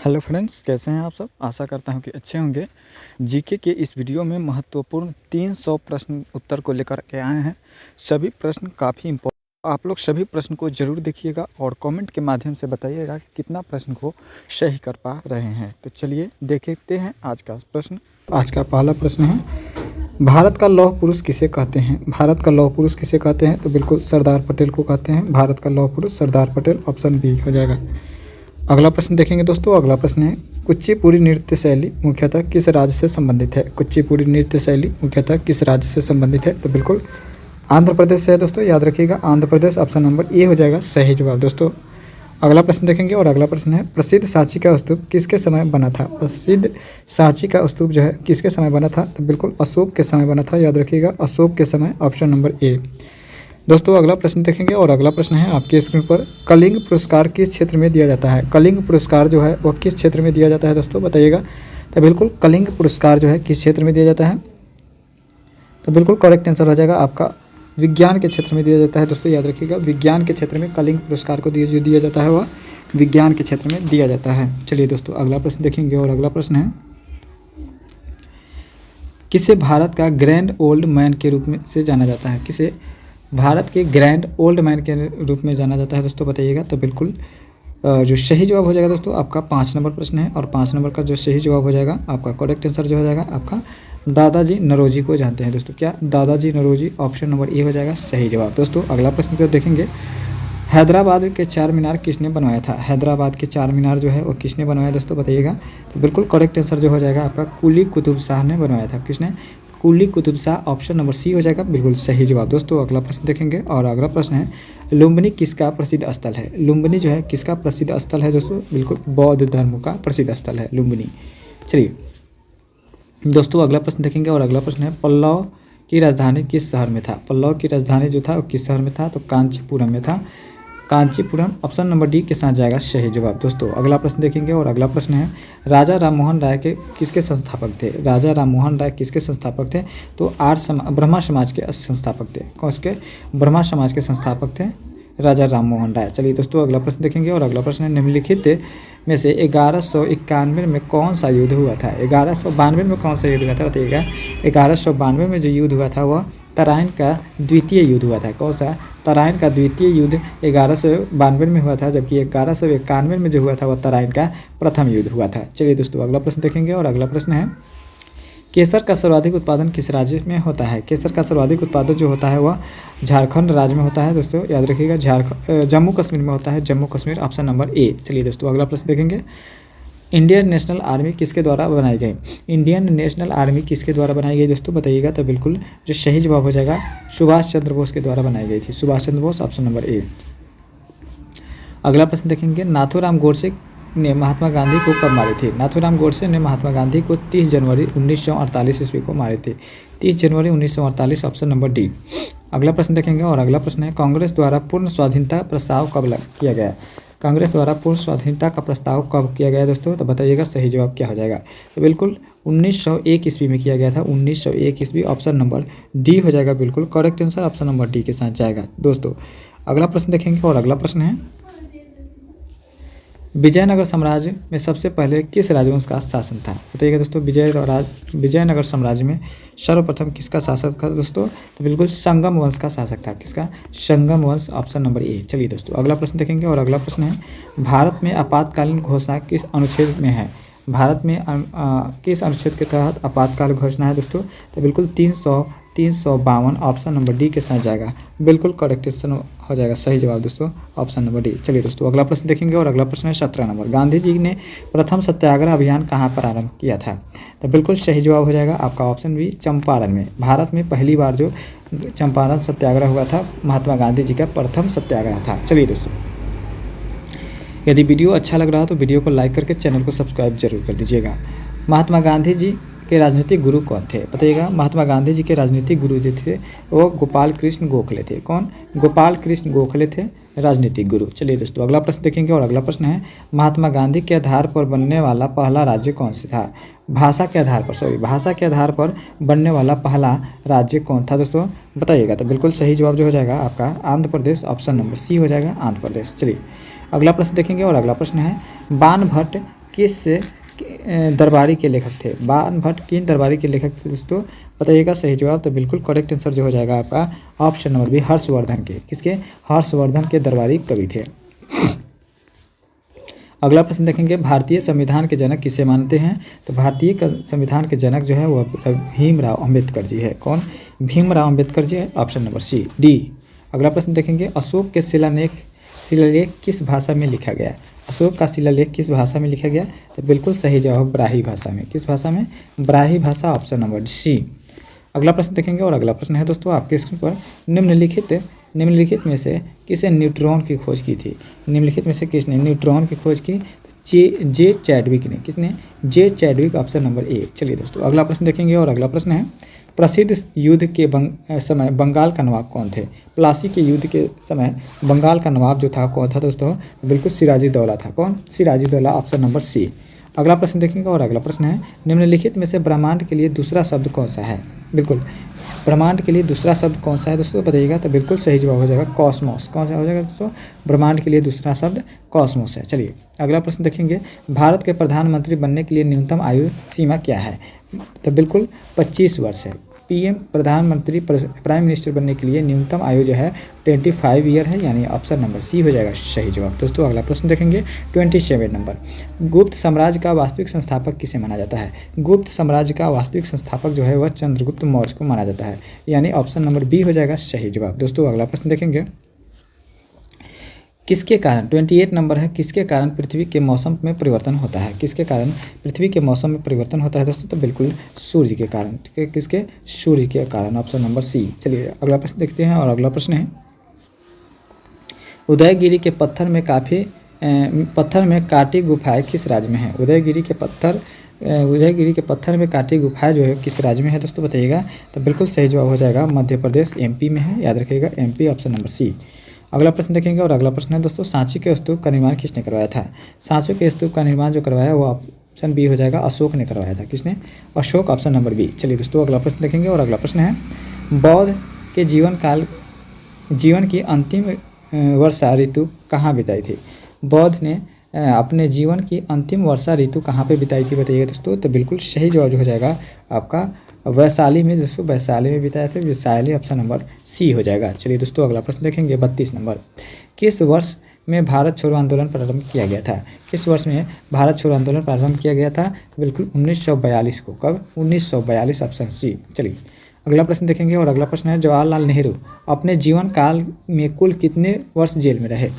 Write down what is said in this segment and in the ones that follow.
Hello friends, कैसे हैं आप सब। आशा करता हूं कि अच्छे होंगे। जीके के इस वीडियो में महत्वपूर्ण 300 प्रश्न उत्तर को लेकर के आए हैं। सभी प्रश्न काफ़ी इम्पोर्टेंट, आप लोग सभी प्रश्न को ज़रूर देखिएगा और कमेंट के माध्यम से बताइएगा कि कितना प्रश्न को सही कर पा रहे हैं। तो चलिए देखते हैं आज का प्रश्न। आज का पहला प्रश्न है, भारत का लौह पुरुष किसे कहते हैं। भारत का लौह पुरुष किसे कहते हैं, तो बिल्कुल सरदार पटेल को कहते हैं। भारत का लौह पुरुष सरदार पटेल, ऑप्शन बी हो जाएगा। अगला प्रश्न देखेंगे दोस्तों। अगला प्रश्न है, कुचिपुड़ी नृत्य शैली मुख्यतः किस राज्य से संबंधित है। कुचिपुड़ी नृत्य शैली मुख्यतः किस राज्य से संबंधित है, तो बिल्कुल आंध्र प्रदेश से है दोस्तों, याद रखिएगा आंध्र प्रदेश, ऑप्शन नंबर ए हो जाएगा सही जवाब दोस्तों। अगला प्रश्न देखेंगे और अगला प्रश्न है, प्रसिद्ध सांची का स्तूप किसके समय बना था। प्रसिद्ध सांची का स्तूप जो है किसके समय बना था, तो बिल्कुल अशोक के समय बना था, याद रखिएगा अशोक के समय, ऑप्शन नंबर ए। दोस्तों अगला प्रश्न देखेंगे और अगला प्रश्न है आपके स्क्रीन पर, कलिंग पुरस्कार किस क्षेत्र में दिया जाता है। कलिंग पुरस्कार जो है वो किस क्षेत्र में दिया जाता है दोस्तों, बताइएगा। तो बिल्कुल कलिंग पुरस्कार जो है किस क्षेत्र में दिया जाता है, तो बिल्कुल करेक्ट आंसर हो जाएगा आपका विज्ञान के क्षेत्र में दिया जाता है दोस्तों, याद रखिएगा विज्ञान के क्षेत्र में कलिंग पुरस्कार को जो दिया जाता है वह विज्ञान के क्षेत्र में दिया जाता है। चलिए दोस्तों अगला प्रश्न देखेंगे और अगला प्रश्न है, किसे भारत का ग्रैंड ओल्ड मैन के रूप में से जाना जाता है। किसे भारत के ग्रैंड ओल्ड मैन के रूप में जाना जाता है दोस्तों, बताइएगा। तो बिल्कुल जो सही जवाब हो जाएगा दोस्तों आपका 5 नंबर प्रश्न है, और 5 नंबर का जो सही जवाब हो जाएगा आपका करेक्ट आंसर जो हो जाएगा आपका दादाजी नौरोजी को जानते हैं दोस्तों। क्या दादाजी नौरोजी, ऑप्शन नंबर ए हो जाएगा सही जवाब दोस्तों। अगला प्रश्न तो देखेंगे, हैदराबाद के 4 मीनार किसने बनवाया था। हैदराबाद के 4 मीनार जो है वो किसने बनवाया दोस्तों, बताइएगा। तो बिल्कुल करेक्ट आंसर जो हो जाएगा आपका कुली कुतुब शाह ने बनवाया था। किसने, Quli Qutb Shah, option number C हो जाएगा बिल्कुल सही जवाब दोस्तों। अगला प्रश्न देखेंगे और अगला प्रश्न है, लुम्बिनी किसका प्रसिद्ध स्थल है। लुम्बिनी जो है किसका प्रसिद्ध स्थल है दोस्तों, बिल्कुल बौद्ध धर्म का प्रसिद्ध स्थल है लुम्बिनी। चलिए दोस्तों अगला प्रश्न देखेंगे और अगला प्रश्न है, पल्लव की राजधानी किस शहर में था। पल्लव की राजधानी जो था वो किस शहर में था, तो कांचीपुरम में था। कांचीपुरम, ऑप्शन नंबर डी के साथ जाएगा सही जवाब दोस्तों। अगला प्रश्न देखेंगे और अगला प्रश्न है, राजा राममोहन राय के किसके संस्थापक थे। राजा राममोहन राय किसके संस्थापक थे, तो ब्रह्मा समाज के संस्थापक थे। कौन के, ब्रह्मा समाज के संस्थापक थे राजा राममोहन राय। चलिए दोस्तों अगला प्रश्न देखेंगे और अगला प्रश्न है, निम्नलिखित में से 1191 में कौन सा युद्ध हुआ था। 1192 में कौन सा युद्ध हुआ था, बताइएगा। 1192 में जो युद्ध हुआ था वह तराइन का द्वितीय युद्ध हुआ था। कौन सा, तराइन का द्वितीय युद्ध 1192 में हुआ था, जबकि 1191 में जो हुआ था वह तराइन का प्रथम युद्ध हुआ था। चलिए दोस्तों अगला प्रश्न देखेंगे और अगला प्रश्न है, केसर का सर्वाधिक उत्पादन किस राज्य में होता है। केसर का सर्वाधिक उत्पादन जो होता है वह झारखंड राज्य में होता है दोस्तों, याद रखिएगा। जम्मू कश्मीर में होता है, Jammu Kashmir, option number A. चलिए दोस्तों अगला प्रश्न देखेंगे, इंडियन नेशनल आर्मी किसके द्वारा बनाई गई। इंडियन नेशनल आर्मी किसके द्वारा बनाई गई दोस्तों, बताइएगा। तो बिल्कुल जो सही जवाब हो जाएगा सुभाष चंद्र बोस के द्वारा बनाई गई थी, Subhash Chandra Bose, option number A. अगला प्रश्न देखेंगे, नाथूराम गोडसे ने महात्मा गांधी को कब मारे थे। नाथूराम गोडसे ने महात्मा गांधी को 30 जनवरी 1948 ईस्वी को मारे थे। 30 जनवरी 1948, ऑप्शन नंबर डी। अगला प्रश्न देखेंगे और अगला प्रश्न है, कांग्रेस द्वारा पूर्ण स्वाधीनता प्रस्ताव कब किया गया। कांग्रेस द्वारा पूर्ण स्वाधीनता का प्रस्ताव कब किया गया दोस्तों, तो बताइएगा सही जवाब क्या हो जाएगा। तो बिल्कुल 1901 ईस्वी में किया गया था, 1901 ईस्वी, ऑप्शन नंबर डी हो जाएगा बिल्कुल correct answer, option number D के साथ जाएगा दोस्तों। अगला प्रश्न देखेंगे और अगला प्रश्न है, विजयनगर साम्राज्य में सबसे पहले किस राजवंश का शासन था। बताइएगा दोस्तों, विजयनगर साम्राज्य में सर्वप्रथम किसका शासक था दोस्तों, तो बिल्कुल संगम वंश का शासक था। किसका, संगम वंश, ऑप्शन नंबर ए। चलिए दोस्तों अगला प्रश्न देखेंगे और अगला प्रश्न है, भारत में आपातकालीन घोषणा किस अनुच्छेद में है। भारत में किस अनुच्छेद के तहत आपातकाल घोषणा है दोस्तों, तो बिल्कुल 352, ऑप्शन नंबर डी के साथ जाएगा बिल्कुल करेक्ट हो जाएगा सही जवाब दोस्तों, ऑप्शन नंबर डी। चलिए दोस्तों अगला प्रश्न देखेंगे और अगला प्रश्न है 17 नंबर, गांधी जी ने प्रथम सत्याग्रह अभियान कहाँ प्रारंभ किया था। तो बिल्कुल सही जवाब हो जाएगा आपका ऑप्शन बी, चंपारण में। भारत में पहली बार जो चंपारण सत्याग्रह हुआ था महात्मा गांधी जी का प्रथम सत्याग्रह था। चलिए दोस्तों, यदि वीडियो अच्छा लग रहा हो तो वीडियो को लाइक करके चैनल को सब्सक्राइब जरूर कर दीजिएगा। महात्मा गांधी जी के राजनीतिक गुरु कौन थे, बताइएगा। महात्मा गांधी जी के राजनीतिक गुरु जो थे वो गोपाल कृष्ण गोखले थे। कौन, गोपाल कृष्ण गोखले थे राजनीतिक गुरु। चलिए दोस्तों अगला प्रश्न देखेंगे और अगला प्रश्न है, महात्मा गांधी के आधार पर बनने वाला पहला राज्य कौन सा था। भाषा के आधार पर बनने वाला पहला राज्य कौन था दोस्तों, बताइएगा। तो बिल्कुल सही जवाब जो हो जाएगा आपका Andhra Pradesh, option number C हो जाएगा आंध्र प्रदेश। चलिए अगला प्रश्न देखेंगे और अगला प्रश्न है, बाणभट्ट किस दरबारी के लेखक थे? बाण भट्ट किन दरबारी के लेखक थे दोस्तों? बताइएगा सही जवाब। तो बिल्कुल करेक्ट आंसर जो हो जाएगा आपका ऑप्शन नंबर बी, हर्षवर्धन के। किसके? हर्षवर्धन के दरबारी कवि थे। अगला प्रश्न देखेंगे, भारतीय संविधान के जनक किसे मानते हैं? तो भारतीय संविधान के जनक जो है वह भीमराव अंबेडकर जी है। कौन? भीमराव अंबेडकर जी है। Option number C, D. अगला प्रश्न देखेंगे, अशोक के शिलालेख किस भाषा में लिखा गया? अशोक का शिलालेख किस भाषा में लिखा गया? तो बिल्कुल सही जवाब ब्राही भाषा में। किस भाषा में? ब्राही भाषा। Option number C. अगला प्रश्न देखेंगे और अगला प्रश्न है दोस्तों आपके स्क्रीन पर, निम्नलिखित में से किसने न्यूट्रॉन की खोज की थी? निम्नलिखित में से किसने न्यूट्रॉन की खोज की? जे चैडविक ने। किसने? जे चैडविक। Option number A. चलिए दोस्तों अगला प्रश्न देखेंगे और अगला प्रश्न है, प्रसिद्ध युद्ध के समय बंगाल का नवाब कौन थे? प्लासी के युद्ध के समय बंगाल का नवाब जो था कौन था दोस्तों? बिल्कुल सिराजुद्दौला था। कौन? सिराजुद्दौला। Option number C. अगला प्रश्न देखेंगे और अगला प्रश्न है, निम्नलिखित में से ब्रह्मांड के लिए दूसरा शब्द कौन सा है? बिल्कुल ब्रह्मांड के लिए दूसरा शब्द कौन सा है दोस्तों? बताइएगा। तो बिल्कुल सही जवाब हो जाएगा कॉस्मोस। कौन सा हो जाएगा दोस्तों? ब्रह्मांड के लिए दूसरा शब्द कॉस्मोस है। चलिए अगला प्रश्न देखेंगे, भारत के प्रधानमंत्री बनने के लिए न्यूनतम आयु सीमा क्या है? तो बिल्कुल 25 वर्ष है। पीएम प्रधानमंत्री प्राइम मिनिस्टर बनने के लिए न्यूनतम आयु जो है 25 ईयर है, यानी ऑप्शन नंबर सी हो जाएगा सही जवाब। दोस्तों अगला प्रश्न देखेंगे 27 नंबर, गुप्त साम्राज्य का वास्तविक संस्थापक किसे माना जाता है? गुप्त साम्राज्य का वास्तविक संस्थापक जो है वह चंद्रगुप्त मौर्य को माना जाता है, यानी ऑप्शन नंबर बी हो जाएगा सही जवाब। दोस्तों अगला प्रश्न देखेंगे, किसके कारण 28 नंबर है, किसके कारण पृथ्वी के मौसम में परिवर्तन होता है? किसके कारण पृथ्वी के मौसम में परिवर्तन होता है दोस्तों? तो बिल्कुल सूर्य के कारण। किसके? सूर्य के कारण। Option number C. चलिए अगला प्रश्न देखते हैं और अगला प्रश्न है, उदयगिरी के पत्थर में काटी गुफाएं किस राज्य में है? उदयगिरी के पत्थर में काटी गुफाएं जो है किस राज्य में है दोस्तों? बताइएगा। तो बिल्कुल सही जवाब हो जाएगा मध्य प्रदेश, एमपी में है, याद रखिएगा एमपी। Option number C. अगला प्रश्न देखेंगे और अगला प्रश्न है दोस्तों, सांची के स्तूप का निर्माण किसने करवाया था? सांची के स्तूप का निर्माण जो करवाया वो ऑप्शन बी हो जाएगा, अशोक ने करवाया था। किसने? अशोक। Option number B. चलिए दोस्तों अगला प्रश्न देखेंगे और अगला प्रश्न है, बौद्ध के जीवन की अंतिम वर्षा ऋतु कहाँ बिताई थी? बौद्ध ने अपने जीवन की अंतिम वर्षा ऋतु कहाँ पे बिताई थी? बताइएगा दोस्तों। तो बिल्कुल सही जवाब जो हो जाएगा आपका वैशाली में दोस्तों, वैशाली में बिताए थे, वैशाली। ऑप्शन नंबर सी हो जाएगा। चलिए दोस्तों अगला प्रश्न देखेंगे 32 नंबर, किस वर्ष में भारत छोड़ो आंदोलन प्रारंभ किया गया था? किस वर्ष में भारत छोड़ो आंदोलन प्रारंभ किया गया था? बिल्कुल 1942 को। कब? 1942। Option C. चलिए अगला प्रश्न देखेंगे और अगला प्रश्न है, जवाहरलाल नेहरू अपने जीवन काल में कुल कितने वर्ष जेल में रहे?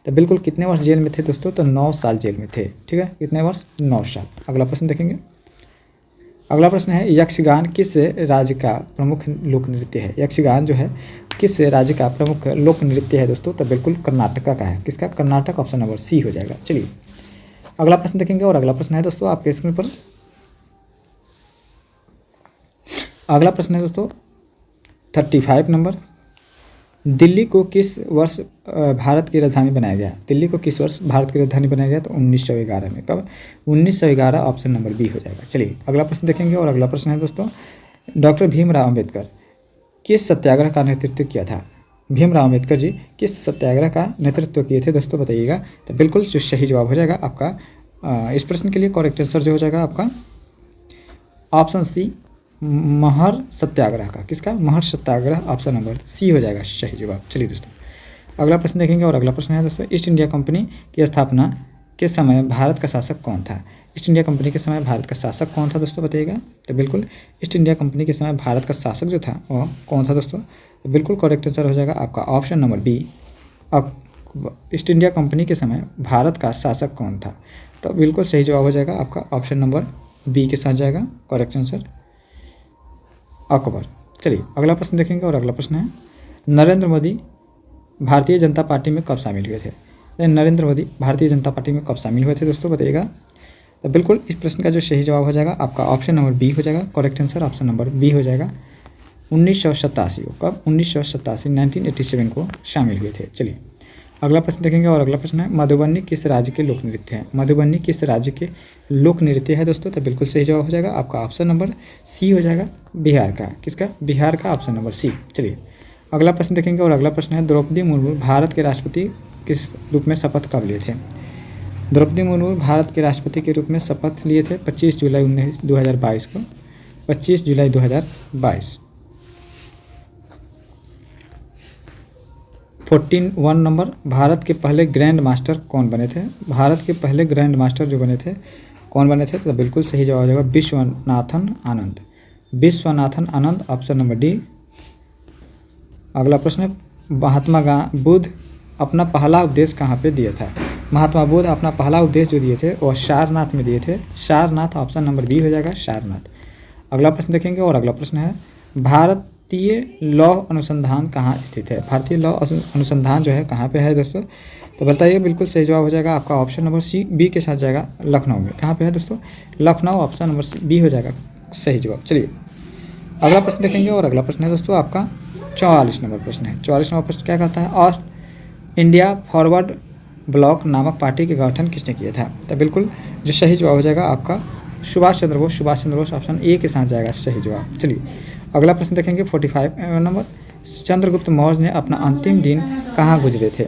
तो बिल्कुल कितने वर्ष जेल में थे दोस्तों? तो 9 साल जेल में थे। ठीक है, कितने वर्ष? 9 साल। अगला प्रश्न देखेंगे, अगला प्रश्न है, यक्षगान किस राज्य का प्रमुख लोक नृत्य है? यक्षगान जो है किस राज्य का प्रमुख लोक नृत्य है दोस्तों? तो बिल्कुल कर्नाटका का है। किसका? कर्नाटक। ऑप्शन नंबर सी हो जाएगा। चलिए अगला प्रश्न देखेंगे और अगला प्रश्न है दोस्तों आपके स्क्रीन पर, अगला प्रश्न है दोस्तों 35 नंबर, दिल्ली को किस वर्ष भारत की राजधानी बनाया गया? दिल्ली को किस वर्ष भारत की राजधानी बनाया गया? तो 1911 में। कब? 1911। ऑप्शन नंबर बी हो जाएगा। चलिए अगला प्रश्न देखेंगे और अगला प्रश्न है दोस्तों, डॉक्टर भीमराव अंबेडकर किस सत्याग्रह का नेतृत्व किया था? भीमराव अंबेडकर जी किस सत्याग्रह का नेतृत्व किए थे दोस्तों? बताइएगा। तो बिल्कुल जो सही जवाब हो जाएगा आपका इस प्रश्न के लिए करेक्ट आंसर जो हो जाएगा आपका ऑप्शन सी, महर सत्याग्रह का। किसका? महर सत्याग्रह। ऑप्शन नंबर सी हो जाएगा सही जवाब। चलिए दोस्तों अगला प्रश्न देखेंगे और अगला प्रश्न है दोस्तों, ईस्ट इंडिया कंपनी की स्थापना के समय भारत का शासक कौन था? ईस्ट इंडिया कंपनी के समय भारत का शासक कौन था दोस्तों? बताइएगा। तो बिल्कुल ईस्ट इंडिया कंपनी के समय भारत का शासक जो था वह कौन था दोस्तों? तो बिल्कुल करेक्ट आंसर हो जाएगा आपका ऑप्शन नंबर बी। अब ईस्ट इंडिया कंपनी के समय भारत का शासक कौन था? तो बिल्कुल सही जवाब हो जाएगा आपका ऑप्शन नंबर बी के साथ जाएगा करेक्ट आंसर, अकबर। चलिए अगला प्रश्न देखेंगे और अगला प्रश्न है, नरेंद्र मोदी भारतीय जनता पार्टी में कब शामिल हुए थे? नरेंद्र मोदी भारतीय जनता पार्टी में कब शामिल हुए थे दोस्तों? बताइएगा। तो बिल्कुल इस प्रश्न का जो सही जवाब हो जाएगा आपका ऑप्शन नंबर बी हो जाएगा correct answer. Option number B हो जाएगा 1987 को। कब? 1987 को शामिल हुए थे। चलिए अगला प्रश्न देखेंगे और अगला प्रश्न है, मधुबनी किस राज्य के लोक नृत्य है? मधुबनी किस राज्य के लोक नृत्य है दोस्तों? तो बिल्कुल सही जवाब हो जाएगा आपका ऑप्शन नंबर सी हो जाएगा, बिहार का। किसका? बिहार का। Option number C. चलिए अगला प्रश्न देखेंगे और अगला प्रश्न है, द्रौपदी मुर्मू भारत के राष्ट्रपति किस रूप में शपथ कब लिए थे? द्रौपदी मुर्मू भारत के राष्ट्रपति के रूप में शपथ लिए थे 25 जुलाई 2022 को, 25 जुलाई 2022। 14 नंबर, भारत के पहले ग्रैंड मास्टर कौन बने थे? भारत के पहले ग्रैंड मास्टर जो बने थे कौन बने थे? तो बिल्कुल सही जवाब हो जाएगा Viswanathan Anand, Viswanathan Anand, option number D. अगला प्रश्न है, महात्मा बुद्ध अपना पहला उपदेश कहाँ पे दिया था? महात्मा बुद्ध अपना पहला उपदेश जो दिए थे वो सारनाथ में दिए थे, सारनाथ, ऑप्शन नंबर बी हो जाएगा सारनाथ। अगला प्रश्न देखेंगे और अगला प्रश्न है, भारतीय लौ अनुसंधान कहाँ स्थित है? भारतीय लौ अनुसंधान जो है कहाँ पे है दोस्तों? तो बताइए, बिल्कुल सही जवाब हो जाएगा आपका ऑप्शन नंबर सी, बी के साथ जाएगा, लखनऊ में। कहाँ पे है दोस्तों? Lucknow, option number C, B हो जाएगा सही जवाब। चलिए अगला प्रश्न देखेंगे और अगला प्रश्न है दोस्तों आपका 44 नंबर प्रश्न है। 44 नंबर प्रश्न क्या कहता है, और इंडिया फॉरवर्ड ब्लॉक नामक पार्टी के गठन किसने किया था? तो बिल्कुल जो सही जवाब हो जाएगा आपका सुभाष चंद्र बोस, सुभाष चंद्र बोस, ऑप्शन ए के साथ जाएगा सही जवाब। चलिए अगला प्रश्न देखेंगे 45 नंबर, चंद्रगुप्त मौर्य ने अपना अंतिम दिन कहाँ गुजरे थे?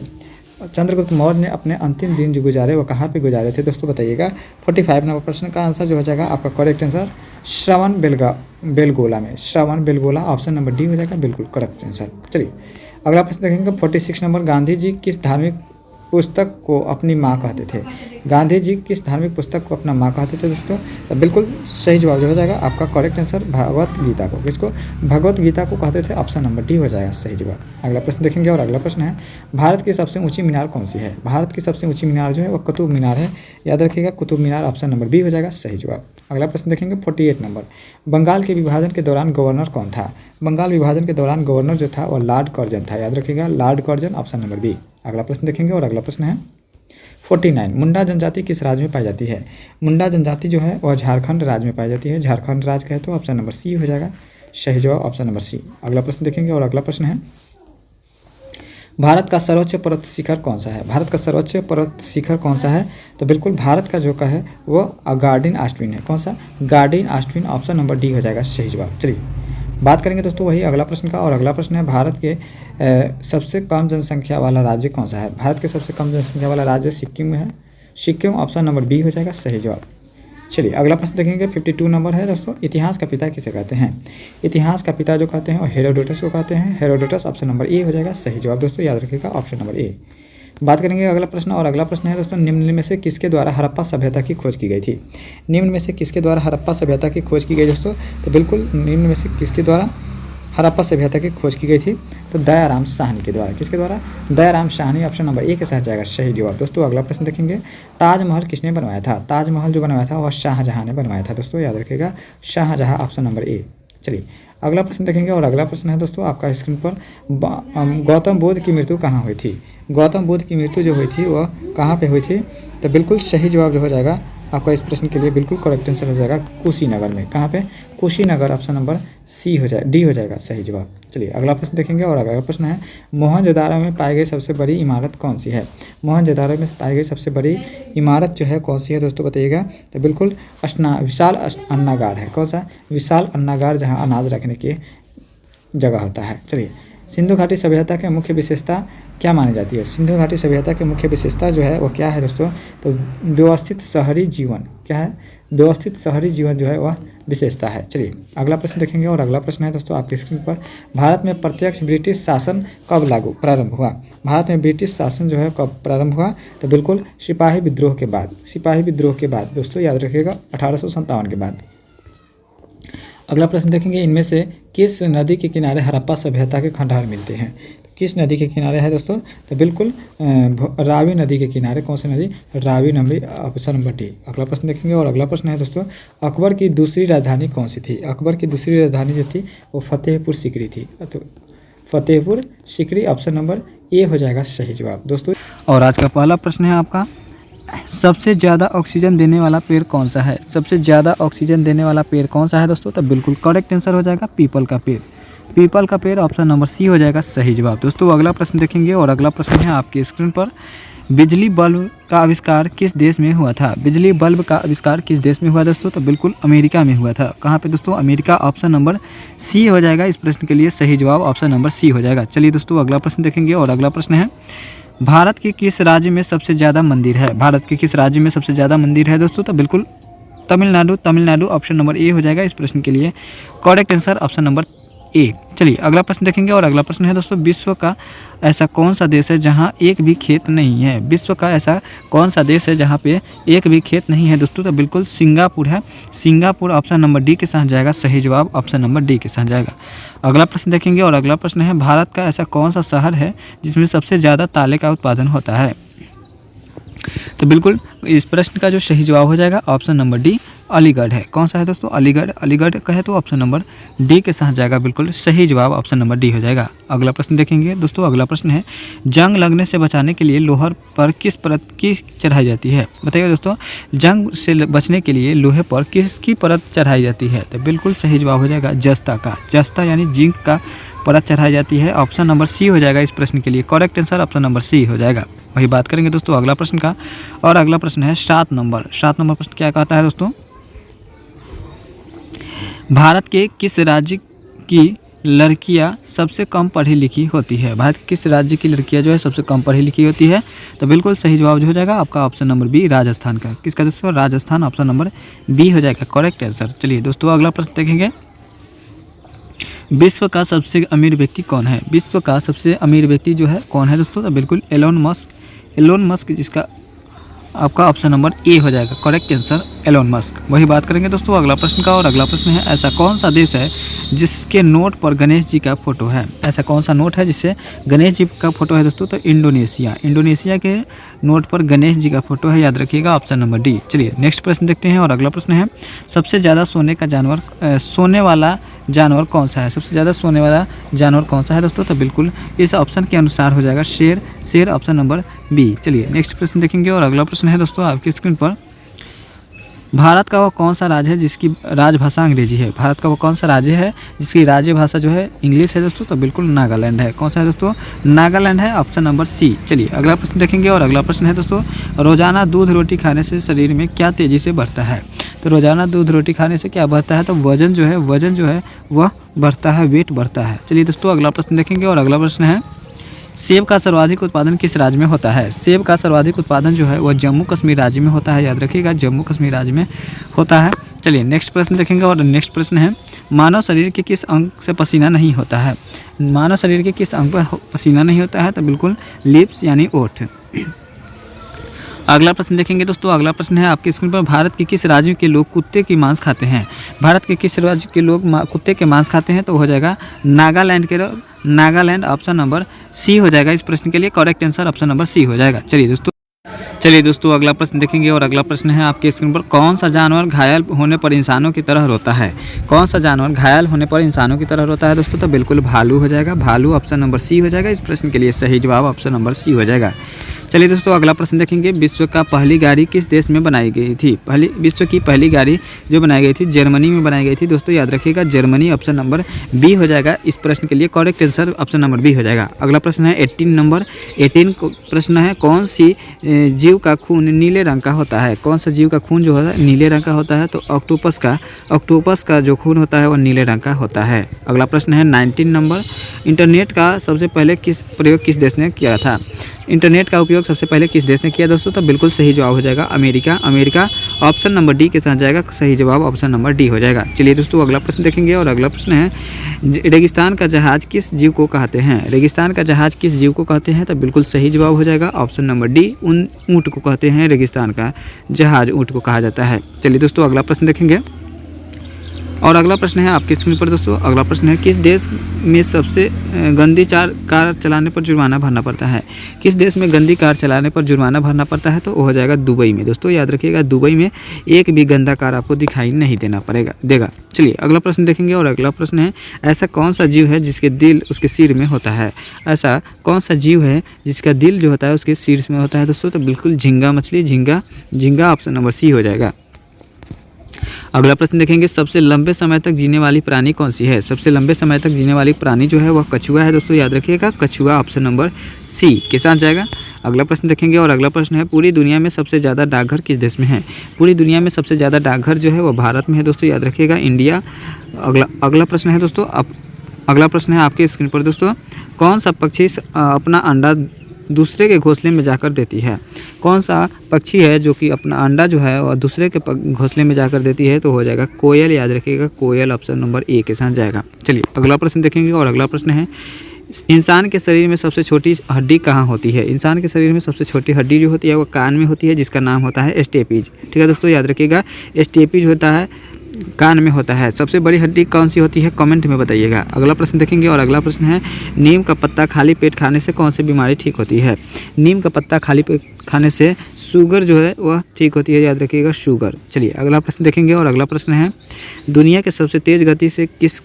चंद्रगुप्त मौर्य ने अपने अंतिम दिन जो गुजारे वो कहाँ पे गुजारे थे दोस्तों बताइएगा। 45 नंबर प्रश्न का आंसर जो हो जाएगा आपका करेक्ट आंसर श्रवण बेलगोला में, श्रवण बेलगोला, ऑप्शन नंबर डी हो जाएगा बिल्कुल करेक्ट आंसर। चलिए अगला प्रश्न देखेंगे 46 नंबर, गांधी जी किस धार्मिक पुस्तक को अपनी माँ कहते थे? गांधी जी किस धार्मिक पुस्तक को अपना माँ कहते थे दोस्तों? तो बिल्कुल सही जवाब जो हो जाएगा आपका करेक्ट आंसर भगवत गीता को, किसको? भगवत गीता को कहते थे, ऑप्शन नंबर डी हो जाएगा सही जवाब। अगला प्रश्न देखेंगे और अगला प्रश्न है, भारत की सबसे ऊंची मीनार कौन सी है? भारत की सबसे ऊंची मीनार जो है वो कुतुब मीनार है, याद रखिएगा Qutub Minar, option number B हो जाएगा सही जवाब। अगला प्रश्न देखेंगे 48 नंबर, बंगाल के विभाजन के दौरान गवर्नर कौन था? बंगाल विभाजन के दौरान गवर्नर जो था वो लॉर्ड कर्जन था, याद रखिएगा Lord Curzon, option number B. अगला प्रश्न देखेंगे और अगला प्रश्न है 49, मुंडा जनजाति किस राज्य में पाई जाती है? मुंडा जनजाति जो है वह झारखंड राज्य में पाई जाती है, झारखंड राज्य का है तो ऑप्शन नंबर सी हो जाएगा सही जवाब, ऑप्शन नंबर सी। अगला प्रश्न देखेंगे और अगला प्रश्न है, भारत का सर्वोच्च पर्वत शिखर कौन सा है? भारत का सर्वोच्च पर्वत शिखर कौन सा है? तो बिल्कुल भारत का जो का है वो गार्डिन आस्टविन है, कौन सा? गार्डिन आस्टविन, ऑप्शन नंबर डी हो जाएगा सही जवाब। चलिए बात करेंगे दोस्तों वही अगला प्रश्न का और अगला प्रश्न है, भारत के सबसे कम जनसंख्या वाला राज्य कौन सा है? भारत के सबसे कम जनसंख्या वाला राज्य सिक्किम में है, सिक्किम, ऑप्शन नंबर बी हो जाएगा सही जवाब। चलिए अगला प्रश्न देखेंगे 52 नंबर है दोस्तों, इतिहास का पिता किसे कहते हैं? इतिहास का पिता जो कहते हैं वो हेरोडोटस को कहते हैं, हेरोडोटस, ऑप्शन नंबर ए हो जाएगा सही जवाब दोस्तों, याद रखिएगा ऑप्शन नंबर ए। बात करेंगे अगला प्रश्न और अगला प्रश्न है दोस्तों, निम्न में से किसके द्वारा हड़प्पा सभ्यता की खोज की गई थी? निम्न में से किसके द्वारा हड़प्पा सभ्यता की खोज की गई दोस्तों? तो बिल्कुल निम्न में से किसके द्वारा हड़प्पा सभ्यता की खोज की गई थी? तो दयाराम साहनी के द्वारा, किसके द्वारा? Dayaram Sahni, option number A के साथ जाएगा सही जवाब दोस्तों। अगला प्रश्न देखेंगे, ताजमहल किसने बनवाया था? ताजमहल जो बनवाया था वह शाहजहां ने बनवाया था दोस्तों, याद रखिएगा शाहजहां, ऑप्शन नंबर ए। चलिए अगला प्रश्न देखेंगे और अगला प्रश्न है दोस्तों आपका स्क्रीन पर, गौतम बुद्ध की मृत्यु कहाँ हुई थी? गौतम बुद्ध की मृत्यु जो हुई थी वह कहाँ पे हुई थी? तो बिल्कुल सही जवाब जो हो जाएगा आपका इस प्रश्न के लिए बिल्कुल करेक्ट आंसर हो जाएगा कुशीनगर में, कहाँ पे? कुशीनगर, ऑप्शन नंबर सी हो जाए, डी हो जाएगा सही जवाब। चलिए अगला प्रश्न देखेंगे और अगला प्रश्न है, मोहनजोदारो में पाई गई सबसे बड़ी इमारत कौन सी है? मोहनजोदारो में पाई गई सबसे बड़ी इमारत जो है कौन सी है दोस्तों बताइएगा। तो बिल्कुल विशाल अन्नागार है, कौन सा? विशाल अन्नागार, जहाँ अनाज रखने की जगह होता है। चलिए सिंधु घाटी सभ्यता की मुख्य विशेषता क्या मानी जाती है? सिंधु घाटी सभ्यता की मुख्य विशेषता जो है वो क्या है दोस्तों? तो व्यवस्थित शहरी जीवन, क्या है? व्यवस्थित शहरी जीवन जो है वह विशेषता है। चलिए अगला प्रश्न देखेंगे और अगला प्रश्न है दोस्तों आपकी स्क्रीन पर, भारत में प्रत्यक्ष ब्रिटिश शासन कब प्रारंभ हुआ? भारत में ब्रिटिश शासन जो है कब प्रारंभ हुआ? तो बिल्कुल सिपाही विद्रोह के बाद, सिपाही विद्रोह के बाद दोस्तों, याद रखिएगा 1857 के बाद। अगला प्रश्न देखेंगे, इनमें से किस नदी के किनारे हड़प्पा सभ्यता के खंडहर मिलते हैं? किस नदी के किनारे है दोस्तों? तो बिल्कुल रावी नदी के किनारे, कौन सी नदी? रावी नदी, ऑप्शन नंबर डी। अगला प्रश्न देखेंगे और अगला प्रश्न है दोस्तों, अकबर की दूसरी राजधानी कौन सी थी? अकबर की दूसरी राजधानी जो थी वो फतेहपुर सीकरी थी, तो फतेहपुर सीकरी, ऑप्शन नंबर ए हो जाएगा सही जवाब दोस्तों। और आज का पहला प्रश्न है आपका, सबसे ज़्यादा ऑक्सीजन देने वाला पेड़ कौन सा है? सबसे ज़्यादा ऑक्सीजन देने वाला पेड़ कौन सा है दोस्तों? तो बिल्कुल करेक्ट आंसर हो जाएगा पीपल का पेड़, पीपल का पेड़, ऑप्शन नंबर सी हो जाएगा सही जवाब दोस्तों। अगला प्रश्न देखेंगे और अगला प्रश्न है आपकी स्क्रीन पर, बिजली बल्ब का आविष्कार किस देश में हुआ था? बिजली बल्ब का आविष्कार किस देश में हुआ दोस्तों? तो बिल्कुल अमेरिका में हुआ था, कहाँ पे दोस्तों? अमेरिका, ऑप्शन नंबर सी हो जाएगा इस प्रश्न के लिए सही जवाब, ऑप्शन नंबर सी हो जाएगा। चलिए दोस्तों अगला प्रश्न देखेंगे और अगला प्रश्न है, भारत के किस राज्य में सबसे ज़्यादा मंदिर है? भारत के किस राज्य में सबसे ज़्यादा मंदिर है दोस्तों? तो बिल्कुल तमिलनाडु ऑप्शन नंबर ए हो जाएगा इस प्रश्न के लिए correct answer option number A. चलिए अगला प्रश्न देखेंगे और अगला प्रश्न है दोस्तों, विश्व का ऐसा कौन सा देश है जहां एक भी खेत नहीं है? विश्व का ऐसा कौन सा देश है जहां पे एक भी खेत नहीं है दोस्तों? तो बिल्कुल सिंगापुर है। सिंगापुर ऑप्शन नंबर डी के साथ जाएगा, सही जवाब ऑप्शन नंबर डी के साथ जाएगा। अगला प्रश्न देखेंगे और अगला प्रश्न है, भारत का ऐसा कौन सा शहर है जिसमें सबसे ज़्यादा ताले का उत्पादन होता है? तो बिल्कुल इस प्रश्न का जो सही जवाब हो जाएगा ऑप्शन नंबर डी अलीगढ़ है। कौन सा है दोस्तों? अलीगढ़ कहे तो ऑप्शन नंबर डी के साथ जाएगा, बिल्कुल सही जवाब ऑप्शन नंबर डी हो जाएगा। अगला प्रश्न देखेंगे दोस्तों, अगला प्रश्न है, जंग लगने से बचाने के लिए लोहे पर किस परत की चढ़ाई जाती है? बताइए दोस्तों, जंग से बचने के लिए लोहे पर किसकी परत चढ़ाई जाती है? तो बिल्कुल सही जवाब हो जाएगा जस्ता का। जस्ता यानी जिंक का परत चढ़ाई जाती है, ऑप्शन नंबर सी हो जाएगा इस प्रश्न के लिए correct answer option number C हो जाएगा। वही बात करेंगे दोस्तों अगला प्रश्न का और अगला प्रश्न है 7 नंबर प्रश्न क्या कहता है दोस्तों, भारत के किस राज्य की लड़कियां सबसे कम पढ़ी लिखी होती है? भारत के किस राज्य की लड़कियां जो है सबसे कम पढ़ी लिखी होती है? तो बिल्कुल सही जवाब जो हो जाएगा आपका ऑप्शन नंबर बी राजस्थान का। किसका दोस्तों? राजस्थान ऑप्शन नंबर बी हो जाएगा करेक्ट आंसर। चलिए दोस्तों अगला प्रश्न देखेंगे, विश्व का सबसे अमीर व्यक्ति कौन है? विश्व का सबसे अमीर व्यक्ति जो है कौन है दोस्तों? तो बिल्कुल एलोन मस्क जिसका आपका ऑप्शन नंबर ए हो जाएगा करेक्ट आंसर एलोन मस्क। वही बात करेंगे दोस्तों अगला प्रश्न का और अगला प्रश्न है, ऐसा कौन सा देश है जिसके नोट पर गणेश जी का फोटो है? ऐसा कौन सा नोट है जिससे गणेश जी का फोटो है दोस्तों? तो इंडोनेशिया के नोट पर गणेश जी का फोटो है, याद रखिएगा ऑप्शन नंबर डी। चलिए नेक्स्ट प्रश्न देखते हैं और अगला प्रश्न है, सबसे ज़्यादा सोने वाला जानवर कौन सा है? सबसे ज़्यादा सोने वाला जानवर कौन सा है दोस्तों? तो बिल्कुल इस ऑप्शन के अनुसार हो जाएगा शेर ऑप्शन नंबर बी। चलिए नेक्स्ट प्रश्न देखेंगे और अगला प्रश्न है दोस्तों आपकी स्क्रीन पर, भारत का वह कौन सा राज्य है जिसकी राजभाषा अंग्रेजी है? भारत का वो कौन सा राज्य है जिसकी राज्य भाषा जो है इंग्लिश है दोस्तों? तो बिल्कुल नागालैंड है। कौन सा है दोस्तों? नागालैंड है ऑप्शन नंबर सी। चलिए अगला प्रश्न देखेंगे और अगला प्रश्न है दोस्तों, रोजाना दूध रोटी खाने से शरीर में क्या तेजी से बढ़ता है? तो रोजाना दूध रोटी खाने से क्या बढ़ता है? तो वजन जो है वह बढ़ता है, वेट बढ़ता है। चलिए दोस्तों अगला प्रश्न देखेंगे और अगला प्रश्न है, सेब का सर्वाधिक उत्पादन किस राज्य में होता है? सेब का सर्वाधिक उत्पादन जो है वह जम्मू कश्मीर राज्य में होता है, याद रखिएगा जम्मू कश्मीर राज्य में होता है। चलिए नेक्स्ट प्रश्न देखेंगे और नेक्स्ट प्रश्न है, मानव शरीर के किस अंग से पसीना नहीं होता है? मानव शरीर के किस अंग पर पसीना नहीं होता है? तो बिल्कुल लिप्स यानी ओठ। अगला प्रश्न देखेंगे दोस्तों, अगला प्रश्न है आपकी स्क्रीन पर, भारत के किस राज्य के लोग कुत्ते की मांस खाते हैं? भारत के किस राज्य के लोग कुत्ते के मांस खाते हैं? तो हो जाएगा नागालैंड ऑप्शन नंबर सी हो जाएगा इस प्रश्न के लिए correct answer option number C हो जाएगा। चलिए दोस्तों अगला प्रश्न देखेंगे और अगला प्रश्न है आपके स्क्रीन पर, कौन सा जानवर घायल होने पर इंसानों की तरह रोता है? कौन सा जानवर घायल होने पर इंसानों की तरह रोता है दोस्तों? तो बिल्कुल भालू हो जाएगा, भालू ऑप्शन नंबर सी हो जाएगा इस प्रश्न के लिए सही जवाब ऑप्शन नंबर सी हो जाएगा। चलिए दोस्तों अगला प्रश्न देखेंगे, विश्व का पहली गाड़ी किस देश में बनाई गई थी? विश्व की पहली गाड़ी जो बनाई गई थी जर्मनी में बनाई गई थी दोस्तों, याद रखिएगा जर्मनी ऑप्शन नंबर बी हो जाएगा इस प्रश्न के लिए correct answer option number B हो जाएगा। अगला प्रश्न है 18 प्रश्न है, कौन सी जीव का खून नीले रंग का होता है? कौन सा जीव का खून जो है नीले रंग का होता है? तो ऑक्टोपस का जो खून होता है वह नीले रंग का होता है। अगला प्रश्न है 19 नंबर, इंटरनेट का सबसे पहले प्रयोग किस देश ने किया था? इंटरनेट का उपयोग सबसे पहले किस देश ने किया दोस्तों? तो बिल्कुल सही जवाब हो जाएगा अमेरिका ऑप्शन नंबर डी के साथ जाएगा, सही जवाब ऑप्शन नंबर डी हो जाएगा। चलिए दोस्तों अगला प्रश्न देखेंगे और अगला प्रश्न है, रेगिस्तान का जहाज किस जीव को कहते हैं? रेगिस्तान का जहाज किस जीव को कहते हैं? तो बिल्कुल सही जवाब हो जाएगा ऑप्शन नंबर डी, उन ऊँट को कहते हैं, रेगिस्तान का जहाज ऊँट को कहा जाता है। चलिए दोस्तों अगला प्रश्न देखेंगे और अगला प्रश्न है आपके स्क्रीन पर दोस्तों, अगला प्रश्न है, किस देश में सबसे गंदी कार चलाने पर जुर्माना भरना पड़ता है? किस देश में गंदी कार चलाने पर जुर्माना भरना पड़ता है? तो वो हो जाएगा दुबई में दोस्तों, याद रखिएगा दुबई में एक भी गंदा कार आपको दिखाई नहीं देगा। चलिए अगला प्रश्न देखेंगे और अगला प्रश्न है, ऐसा कौन सा जीव है जिसके दिल उसके सिर में होता है? ऐसा कौन सा जीव है जिसका दिल जो होता है उसके सिर में होता है दोस्तों? तो बिल्कुल झींगा मछली, झींगा ऑप्शन नंबर सी हो जाएगा। अगला प्रश्न देखेंगे, सबसे लंबे समय तक जीने वाली प्राणी कौन सी है? सबसे लंबे समय तक जीने वाली प्राणी जो है वह कछुआ है दोस्तों, याद रखिएगा कछुआ ऑप्शन नंबर सी के साथ जाएगा। अगला प्रश्न देखेंगे और अगला प्रश्न है, पूरी दुनिया में सबसे ज़्यादा डाकघर किस देश में है? पूरी दुनिया में सबसे ज़्यादा डाकघर जो है वह भारत में है दोस्तों, याद रखिएगा इंडिया। अगला प्रश्न है दोस्तों, अगला प्रश्न है आपके स्क्रीन पर दोस्तों, कौन सा पक्षी अपना अंडा दूसरे के घोंसले में जाकर देती है? कौन सा पक्षी है जो कि अपना अंडा जो है और दूसरे के घोंसले में जाकर देती है? तो हो जाएगा कोयल, याद रखिएगा कोयल ऑप्शन नंबर ए के साथ जाएगा। चलिए अगला प्रश्न देखेंगे और अगला प्रश्न है इंसान के शरीर में सबसे छोटी हड्डी कहाँ होती है? इंसान के शरीर में सबसे छोटी हड्डी जो होती है वो कान में होती है, जिसका नाम होता है स्टेपीज। ठीक है दोस्तों, याद रखिएगा स्टेपीज होता है कान में होता है। सबसे बड़ी हड्डी कौन सी होती है कमेंट में बताइएगा। अगला प्रश्न देखेंगे और अगला प्रश्न है नीम का पत्ता खाली पेट खाने से कौन सी बीमारी ठीक होती है? नीम का पत्ता खाली पेट खाने से शुगर जो है वह ठीक होती है, याद रखिएगा शुगर। चलिए अगला प्रश्न देखेंगे और अगला प्रश्न है दुनिया के सबसे तेज़ गति से किस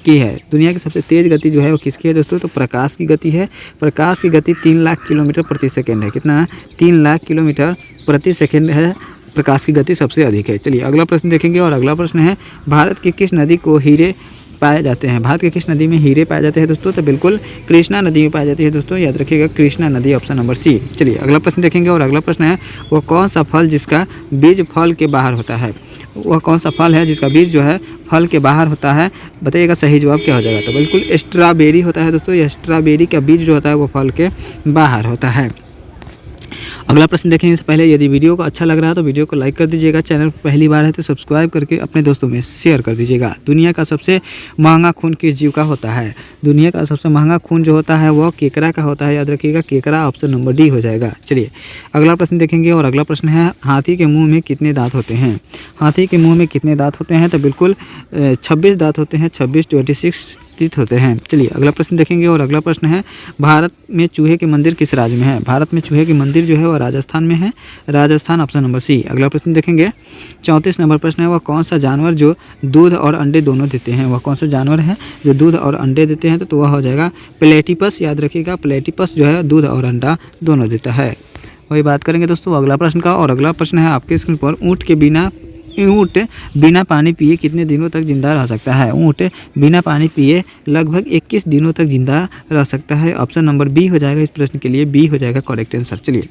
की है? दुनिया की सबसे तेज़ गति जो है वो किसकी है दोस्तों? तो प्रकाश की गति है। प्रकाश की गति 3 लाख किलोमीटर प्रति सेकंड है। कितना? 3 लाख किलोमीटर प्रति सेकंड है प्रकाश की गति सबसे अधिक है। चलिए अगला प्रश्न देखेंगे और अगला प्रश्न है भारत की किस नदी को हीरे पाए जाते हैं? भारत की किस नदी में हीरे पाए जाते हैं दोस्तों? तो बिल्कुल कृष्णा नदी में पाई जाती है दोस्तों, याद रखिएगा कृष्णा नदी ऑप्शन नंबर सी। चलिए अगला प्रश्न देखेंगे और अगला प्रश्न है वो कौन सा फल जिसका बीज फल के बाहर होता है? वह कौन सा फल है जिसका बीज जो है फल के बाहर होता है? बताइएगा सही जवाब क्या हो जाएगा। तो बिल्कुल स्ट्रॉबेरी होता है दोस्तों, यह स्ट्रॉबेरी का बीज जो होता है वो फल के बाहर होता है। अगला प्रश्न देखेंगे इससे पहले यदि वीडियो को अच्छा लग रहा है तो वीडियो को लाइक कर दीजिएगा, चैनल पर पहली बार है तो सब्सक्राइब करके अपने दोस्तों में शेयर कर दीजिएगा। दुनिया का सबसे महंगा खून किस जीव का होता है? दुनिया का सबसे महंगा खून जो होता है वो केकड़ा का होता है, याद रखिएगा केकड़ा ऑप्शन नंबर डी हो जाएगा। चलिए अगला प्रश्न देखेंगे और अगला प्रश्न है हाथी के मुँह में कितने दाँत होते हैं? हाथी के मुँह में कितने दाँत होते हैं? तो बिल्कुल 26 दाँत होते हैं, 26 होते हैं। चलिए अगला प्रश्न देखेंगे और अगला प्रश्न है भारत में चूहे के मंदिर किस राज्य में है? भारत में चूहे के मंदिर जो है वह राजस्थान में है, राजस्थान ऑप्शन नंबर सी। अगला प्रश्न देखेंगे 34 नंबर प्रश्न है वह कौन सा जानवर जो दूध और अंडे दोनों देते हैं? वह कौन सा जानवर है जो दूध और अंडे देते हैं? तो वह हो जाएगा प्लेटिपस, याद रखिएगा प्लेटिपस जो है दूध और अंडा दोनों देता है। वही बात करेंगे दोस्तों अगला प्रश्न का और अगला प्रश्न है आपके स्क्रीन पर ऊँट बिना पानी पिए कितने दिनों तक जिंदा रह सकता है? ऊँट बिना पानी पिए लगभग 21 दिनों तक जिंदा रह सकता है, ऑप्शन नंबर बी हो जाएगा। इस प्रश्न के लिए बी हो जाएगा करेक्ट आंसर। चलिए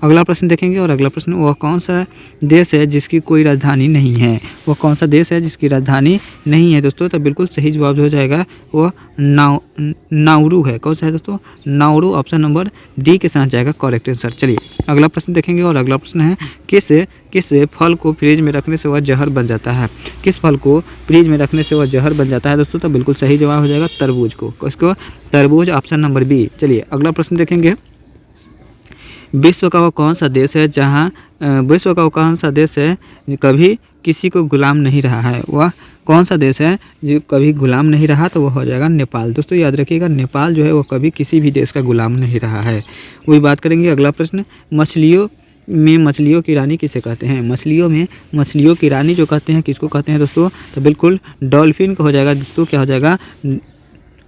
अगला प्रश्न देखेंगे और अगला प्रश्न वह कौन सा देश है जिसकी कोई राजधानी नहीं है? वह कौन सा देश है जिसकी राजधानी नहीं है दोस्तों? तो बिल्कुल सही जवाब हो जाएगा वह नाउरू है। कौन सा है दोस्तों? नाउरू ऑप्शन नंबर डी के साथ जाएगा करेक्ट आंसर। चलिए अगला प्रश्न देखेंगे और अगला प्रश्न है किस फल को फ्रिज में रखने से वह जहर बन जाता है? किस फल को फ्रिज में रखने से वह जहर बन जाता है दोस्तों? तो बिल्कुल सही जवाब हो जाएगा तरबूज को। इसको तरबूज ऑप्शन नंबर बी। चलिए अगला प्रश्न देखेंगे विश्व का वो कौन सा देश है कभी किसी को गुलाम नहीं रहा है? वह कौन सा देश है जो कभी गुलाम नहीं रहा? तो वह हो जाएगा नेपाल। दोस्तों याद रखिएगा नेपाल जो है वो कभी किसी भी देश का गुलाम नहीं रहा है। वही बात करेंगे अगला प्रश्न मछलियों की रानी किसे कहते हैं? मछलियों की रानी जो कहते हैं किसको कहते हैं दोस्तों? तो बिल्कुल डॉल्फिन को हो जाएगा दोस्तों। क्या हो जाएगा?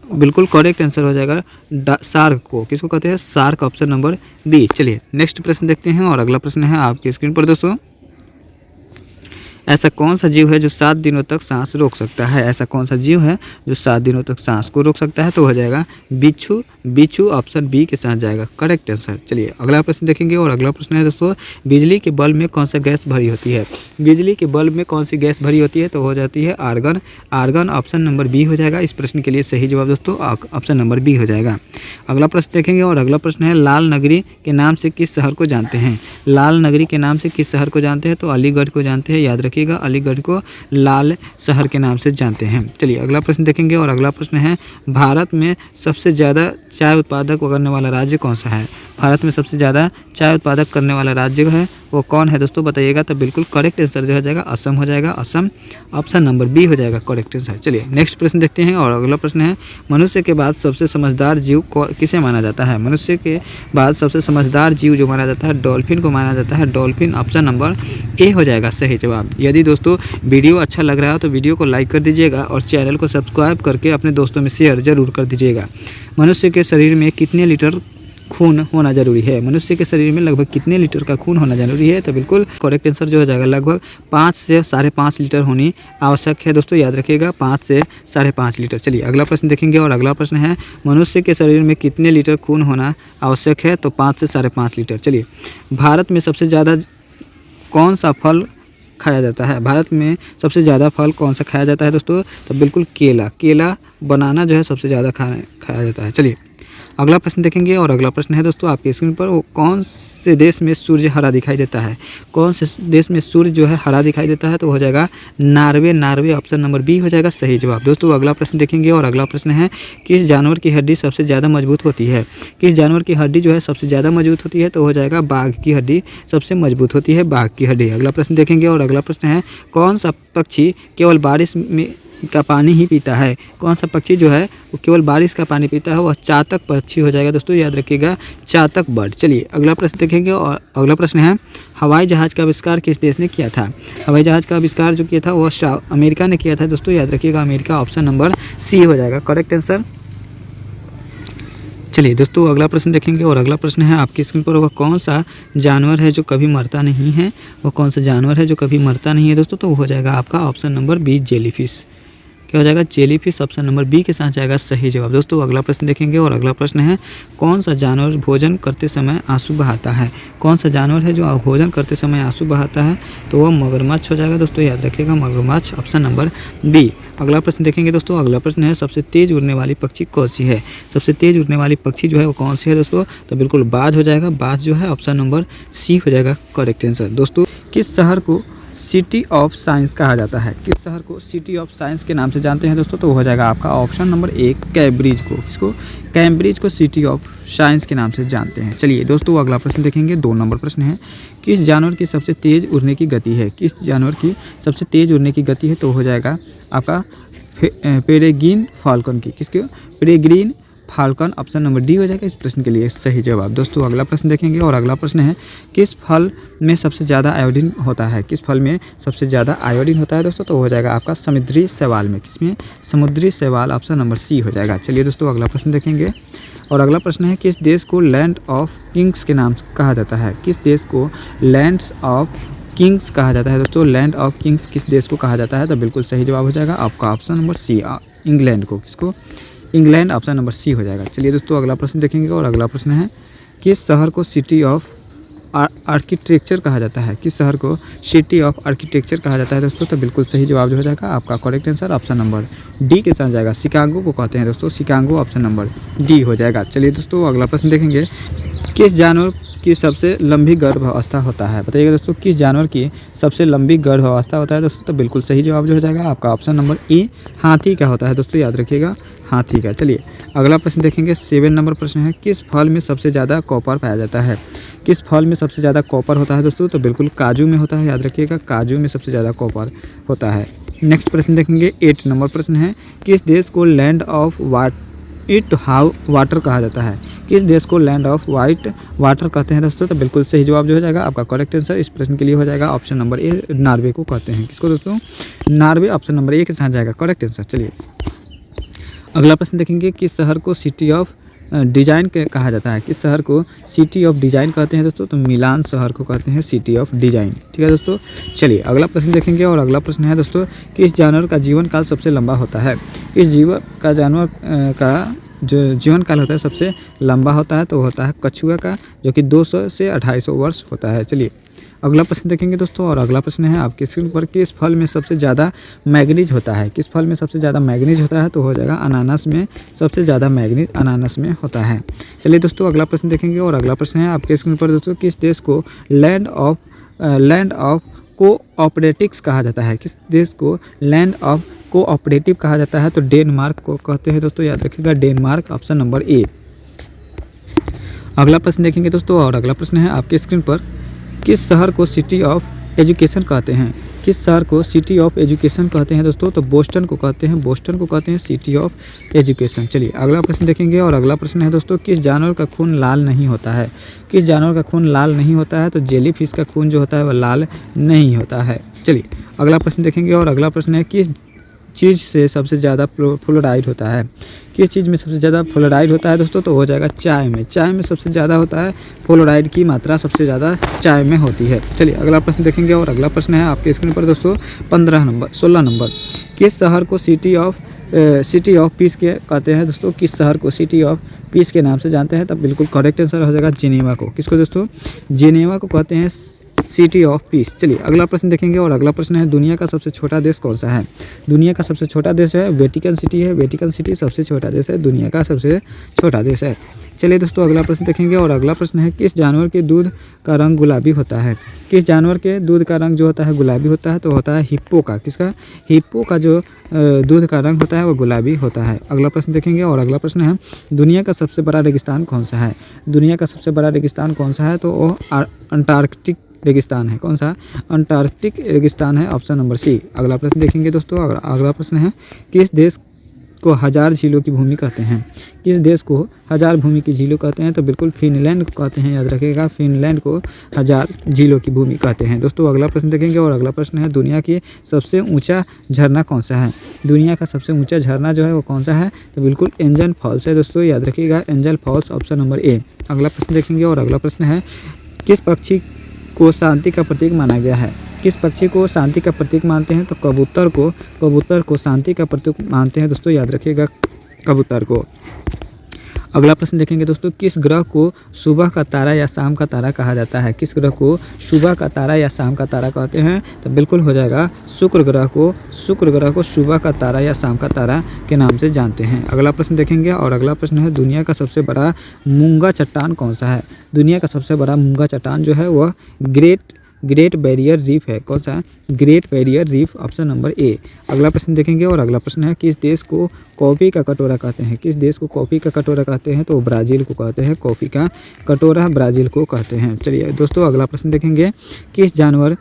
बिल्कुल करेक्ट आंसर हो जाएगा शार्क को। किसको कहते हैं? Shark option number B. चलिए नेक्स्ट प्रश्न देखते हैं और अगला प्रश्न है आपके स्क्रीन पर दोस्तों ऐसा कौन सा जीव है जो 7 दिनों तक सांस रोक सकता है? ऐसा कौन सा जीव है जो 7 दिनों तक सांस को रोक सकता है? तो हो जाएगा बिच्छू ऑप्शन बी के साथ जाएगा करेक्ट आंसर। चलिए अगला प्रश्न देखेंगे और अगला प्रश्न है दोस्तों बिजली के बल्ब में कौन सा गैस भरी होती है? बिजली के बल्ब में कौन सी गैस भरी होती है? तो हो जाती है आर्गन ऑप्शन नंबर बी हो जाएगा। इस प्रश्न के लिए सही जवाब दोस्तों ऑप्शन नंबर बी हो जाएगा। अगला प्रश्न देखेंगे और अगला प्रश्न है लाल नगरी के नाम से किस शहर को जानते हैं? लाल नगरी के नाम से किस शहर को जानते हैं? तो अलीगढ़ को जानते हैं, याद रखिएगा अलीगढ़ को लाल शहर के नाम से जानते हैं। चलिए अगला प्रश्न देखेंगे और अगला प्रश्न है भारत में सबसे ज़्यादा चाय उत्पादक करने वाला राज्य कौन सा है? भारत में सबसे ज़्यादा चाय उत्पादक करने वाला राज्य है वो कौन है दोस्तों? बताइएगा। तो बिल्कुल करेक्ट आंसर जो हो जाएगा असम हो जाएगा। असम ऑप्शन नंबर बी हो जाएगा करेक्ट आंसर। चलिए नेक्स्ट प्रश्न देखते हैं और अगला प्रश्न है मनुष्य के बाद सबसे समझदार जीव किसे माना जाता है? मनुष्य के बाद सबसे समझदार जीव जो माना जाता है डॉल्फिन को माना जाता है। डॉल्फिन ऑप्शन नंबर ए हो जाएगा सही जवाब। यदि दोस्तों वीडियो अच्छा लग रहा हो तो वीडियो को लाइक कर दीजिएगा और चैनल को सब्सक्राइब करके अपने दोस्तों में शेयर जरूर कर दीजिएगा। मनुष्य के शरीर में कितने लीटर खून होना जरूरी है? मनुष्य के शरीर में लगभग कितने लीटर का खून होना जरूरी है? तो बिल्कुल करेक्ट आंसर जो हो जाएगा लगभग 5 से 5.5 लीटर होनी आवश्यक है दोस्तों, याद रखिएगा 5 से 5.5 लीटर। चलिए अगला प्रश्न देखेंगे और अगला प्रश्न है मनुष्य के शरीर में कितने लीटर खून होना आवश्यक है? तो 5 से 5.5 लीटर। चलिए भारत में सबसे ज़्यादा कौन सा फल खाया जाता है? भारत में सबसे ज़्यादा फल कौन सा खाया जाता है दोस्तों? तो बिल्कुल केला बनाना जो है सबसे ज़्यादा खाया जाता है। चलिए अगला प्रश्न देखेंगे और अगला प्रश्न है दोस्तों आपके स्क्रीन पर, वो कौन से देश में सूर्य हरा दिखाई देता है? कौन से देश में सूर्य जो है हरा दिखाई देता है? तो हो जाएगा Norway. Norway option number B हो जाएगा सही जवाब। दोस्तों अगला प्रश्न देखेंगे और अगला प्रश्न है, किस जानवर की हड्डी सबसे ज़्यादा मजबूत होती है? किस जानवर की हड्डी जो है सबसे ज़्यादा मजबूत होती है? तो हो जाएगा बाघ की हड्डी सबसे मजबूत होती है, बाघ की हड्डी। अगला प्रश्न देखेंगे और अगला प्रश्न है, कौन सा पक्षी केवल बारिश में का पानी ही पीता है? कौन सा पक्षी जो है वो केवल बारिश का पानी पीता है? वह चातक पक्षी हो जाएगा दोस्तों, याद रखिएगा, चातक बर्ड। चलिए अगला प्रश्न देखेंगे और अगला प्रश्न है, हवाई जहाज़ का आविष्कार किस देश ने किया था? हवाई जहाज़ का आविष्कार जो किया था वह अमेरिका ने किया था दोस्तों, याद रखिएगा, अमेरिका ऑप्शन नंबर सी हो जाएगा करेक्ट आंसर। चलिए दोस्तों अगला प्रश्न देखेंगे और अगला प्रश्न है आपकी स्क्रीन पर, वह कौन सा जानवर है जो कभी मरता नहीं है? वह कौन सा जानवर है जो कभी मरता नहीं है दोस्तों? तो हो जाएगा आपका ऑप्शन नंबर बी जेलीफिश। क्या हो जाएगा? जेलीफिश ऑप्शन नंबर बी के साथ जाएगा सही जवाब। दोस्तों अगला प्रश्न देखेंगे और अगला प्रश्न है, कौन सा जानवर भोजन करते समय आंसू बहाता है? कौन सा जानवर है जो भोजन करते समय आंसू बहाता है? तो वह मगरमच्छ हो जाएगा दोस्तों, याद रखिएगा, मगरमच्छ ऑप्शन नंबर बी। अगला प्रश्न देखेंगे दोस्तों, अगला प्रश्न है, सबसे तेज उड़ने वाली पक्षी कौन सी है? सबसे तेज उड़ने वाली पक्षी जो है वो कौन सी है दोस्तों? तो बिल्कुल बाज हो जाएगा, बाज जो है ऑप्शन नंबर सी हो जाएगा करेक्ट आंसर। दोस्तों किस शहर को सिटी ऑफ साइंस कहा जाता है? किस शहर को सिटी ऑफ साइंस के नाम से जानते हैं दोस्तों? तो हो जाएगा आपका ऑप्शन नंबर ए कैम्ब्रिज को। किसको? कैम्ब्रिज को सिटी ऑफ साइंस के नाम से जानते हैं। चलिए दोस्तों अगला प्रश्न देखेंगे, 2 नंबर प्रश्न है, किस जानवर की सबसे तेज उड़ने की गति है? किस जानवर की सबसे तेज उड़ने की गति है? तो हो जाएगा आपका पेरेग्रीन फाल्कन की। किसके? Peregrine falcon option number D हो जाएगा इस प्रश्न के लिए सही जवाब। दोस्तों अगला प्रश्न देखेंगे और अगला प्रश्न है, किस फल में सबसे ज़्यादा आयोडीन होता है? किस फल में सबसे ज़्यादा आयोडीन होता है दोस्तों? तो हो जाएगा आपका समुद्री शैवाल में। किसमें? समुद्री शैवाल ऑप्शन नंबर सी हो जाएगा। चलिए दोस्तों अगला प्रश्न देखेंगे और अगला प्रश्न है, किस देश को लैंड ऑफ किंग्स के नाम से कहा जाता है? किस देश को लैंड्स ऑफ किंग्स कहा जाता है दोस्तों? लैंड ऑफ किंग्स किस देश को कहा जाता है? तो बिल्कुल सही जवाब हो जाएगा आपका ऑप्शन नंबर सी, इंग्लैंड को। किसको? इंग्लैंड ऑप्शन नंबर सी हो जाएगा। चलिए दोस्तों अगला प्रश्न देखेंगे और अगला प्रश्न है, किस शहर को सिटी ऑफ आर्किटेक्चर कहा जाता है? किस शहर को सिटी ऑफ आर्किटेक्चर कहा जाता है दोस्तों? तो बिल्कुल सही जवाब जो हो जाएगा आपका correct answer option number D के साथ जाएगा, शिकागो को कहते हैं दोस्तों, शिकागो ऑप्शन नंबर डी हो जाएगा। चलिए दोस्तों अगला प्रश्न देखेंगे, किस जानवर की सबसे लंबी गर्भावस्था होता है? बताइएगा दोस्तों, किस जानवर की सबसे लंबी गर्भावस्था होता है दोस्तों? तो बिल्कुल सही जवाब जो हो जाएगा आपका ऑप्शन नंबर ए हाथी का होता है दोस्तों, याद रखिएगा, हाथी का। चलिए अगला प्रश्न देखेंगे, 7 नंबर प्रश्न है, किस फल में सबसे ज़्यादा कॉपर पाया जाता है? किस फल में सबसे ज़्यादा कॉपर होता है दोस्तों? तो बिल्कुल काजू में होता है, याद रखिएगा, काजू में सबसे ज़्यादा कॉपर होता है। नेक्स्ट प्रश्न देखेंगे, 8 नंबर प्रश्न है, किस देश को लैंड ऑफ वाइट वाटर कहा जाता है? किस देश को लैंड ऑफ वाइट वाटर कहते हैं दोस्तों? तो बिल्कुल सही जवाब जो हो जाएगा आपका करेक्ट आंसर इस प्रश्न के लिए हो जाएगा ऑप्शन नंबर ए, नॉर्वे को कहते हैं। किसको दोस्तों? नॉर्वे ऑप्शन नंबर ए के साथ जाएगा करेक्ट आंसर। चलिए अगला प्रश्न देखेंगे, किस शहर को सिटी ऑफ डिजाइन कहा जाता है? किस शहर को सिटी ऑफ डिजाइन कहते हैं दोस्तों? तो मिलान शहर को कहते हैं सिटी ऑफ डिजाइन। ठीक है दोस्तों। चलिए अगला प्रश्न देखेंगे और अगला प्रश्न है दोस्तों, किस जानवर का जीवन काल सबसे लंबा होता है? किस जानवर का जो जीवन काल होता है सबसे लंबा होता है? तो होता है कछुआ का, जो कि 200 से 250 वर्ष होता है। चलिए अगला प्रश्न देखेंगे दोस्तों और अगला प्रश्न है आपके स्क्रीन पर, किस फल में सबसे ज़्यादा मैग्नीज होता है? किस फल में सबसे ज़्यादा मैग्नीज होता है? तो हो जाएगा अनानास में सबसे ज़्यादा मैग्नीज अनानास में होता है। चलिए दोस्तों अगला प्रश्न देखेंगे और अगला प्रश्न है आपके स्क्रीन पर दोस्तों, किस देश को लैंड ऑफ कोऑपरेटिव्स कहा जाता है? किस देश को लैंड ऑफ कोऑपरेटिव कहा जाता है? तो डेनमार्क को कहते हैं दोस्तों, याद रखिएगा, डेनमार्क ऑप्शन नंबर ए। अगला प्रश्न देखेंगे दोस्तों और अगला प्रश्न है आपके स्क्रीन पर, किस शहर को सिटी ऑफ एजुकेशन कहते हैं? किस शहर को सिटी ऑफ एजुकेशन कहते हैं दोस्तों? तो बोस्टन को कहते हैं, बोस्टन को कहते हैं सिटी ऑफ एजुकेशन। चलिए अगला प्रश्न देखेंगे और अगला प्रश्न है दोस्तों, किस जानवर का खून लाल नहीं होता है? किस जानवर का खून लाल नहीं होता है? तो जेलीफिश का खून जो होता है वह लाल नहीं होता है। चलिए अगला प्रश्न देखेंगे और अगला प्रश्न है, किस चीज़ से सबसे ज़्यादा फ्लोराइड होता है? किस चीज़ में सबसे ज़्यादा फ्लोराइड होता है दोस्तों? तो हो जाएगा चाय में। चाय में सबसे ज़्यादा होता है फ्लोराइड की मात्रा, सबसे ज़्यादा चाय में होती है। चलिए अगला प्रश्न देखेंगे और अगला प्रश्न है आपके स्क्रीन पर दोस्तों 16 नंबर, किस शहर को सिटी ऑफ पीस के कहते हैं दोस्तों? किस शहर को सिटी ऑफ पीस के नाम से जानते हैं? तब बिल्कुल करेक्ट आंसर हो जाएगा जेनेवा को। किसको दोस्तों? जेनेवा को कहते हैं सिटी ऑफ पीस। चलिए अगला प्रश्न देखेंगे और अगला प्रश्न है दुनिया का सबसे छोटा देश कौन सा है। दुनिया का सबसे छोटा देश है वेटिकन सिटी है। वेटिकन सिटी सबसे छोटा देश है, दुनिया का सबसे छोटा देश है। चलिए दोस्तों अगला प्रश्न देखेंगे और अगला प्रश्न है किस जानवर के दूध का रंग गुलाबी होता है। किस जानवर के दूध का रंग जो होता है गुलाबी होता है, तो होता है हिप्पो का। किसका? हिप्पो का जो दूध का रंग होता है वो गुलाबी होता है। अगला प्रश्न देखेंगे और अगला प्रश्न है दुनिया का सबसे बड़ा रेगिस्तान कौन सा है। दुनिया का सबसे बड़ा रेगिस्तान कौन सा है, तो वो अंटार्कटिक रेगिस्तान है। कौन सा? अंटार्कटिक रेगिस्तान है, ऑप्शन नंबर सी। अगला प्रश्न देखेंगे दोस्तों, अगला प्रश्न है किस देश को 1000 झीलों की भूमि कहते हैं। किस देश को 1000 भूमि की झीलों कहते हैं, तो बिल्कुल फिनलैंड को कहते हैं। याद रखिएगा, फिनलैंड को 1000 झीलों की भूमि कहते हैं। दोस्तों अगला प्रश्न देखेंगे और अगला प्रश्न है दुनिया की सबसे ऊंचा झरना कौन सा है। दुनिया का सबसे ऊंचा झरना जो है वो कौन सा है, तो बिल्कुल एंजल फॉल्स है। दोस्तों याद रखिएगा, Angel Falls, option number A. अगला प्रश्न देखेंगे और अगला प्रश्न है किस पक्षी को शांति का प्रतीक माना गया है। किस पक्षी को शांति का प्रतीक मानते हैं, तो कबूतर को शांति का प्रतीक मानते हैं। दोस्तों याद रखिएगा, कबूतर को। अगला प्रश्न देखेंगे दोस्तों, किस ग्रह को सुबह का तारा या शाम का तारा कहा जाता है। किस ग्रह को सुबह का तारा या शाम का तारा कहते हैं, तो बिल्कुल हो जाएगा शुक्र ग्रह को सुबह का तारा या शाम का तारा के नाम से जानते हैं। अगला प्रश्न देखेंगे और अगला प्रश्न है दुनिया का सबसे बड़ा मूंगा चट्टान कौन सा है। दुनिया का सबसे बड़ा मूंगा चट्टान जो है वह ग्रेट बैरियर रीफ है। कौन सा? Great barrier reef, option number A. अगला प्रश्न देखेंगे और अगला प्रश्न है किस देश को कॉफ़ी का कटोरा कहते हैं। किस देश को कॉफ़ी का कटोरा कहते हैं, तो ब्राज़ील को कहते हैं। कॉफ़ी का कटोरा ब्राज़ील को कहते हैं। चलिए दोस्तों अगला प्रश्न देखेंगे किस जानवर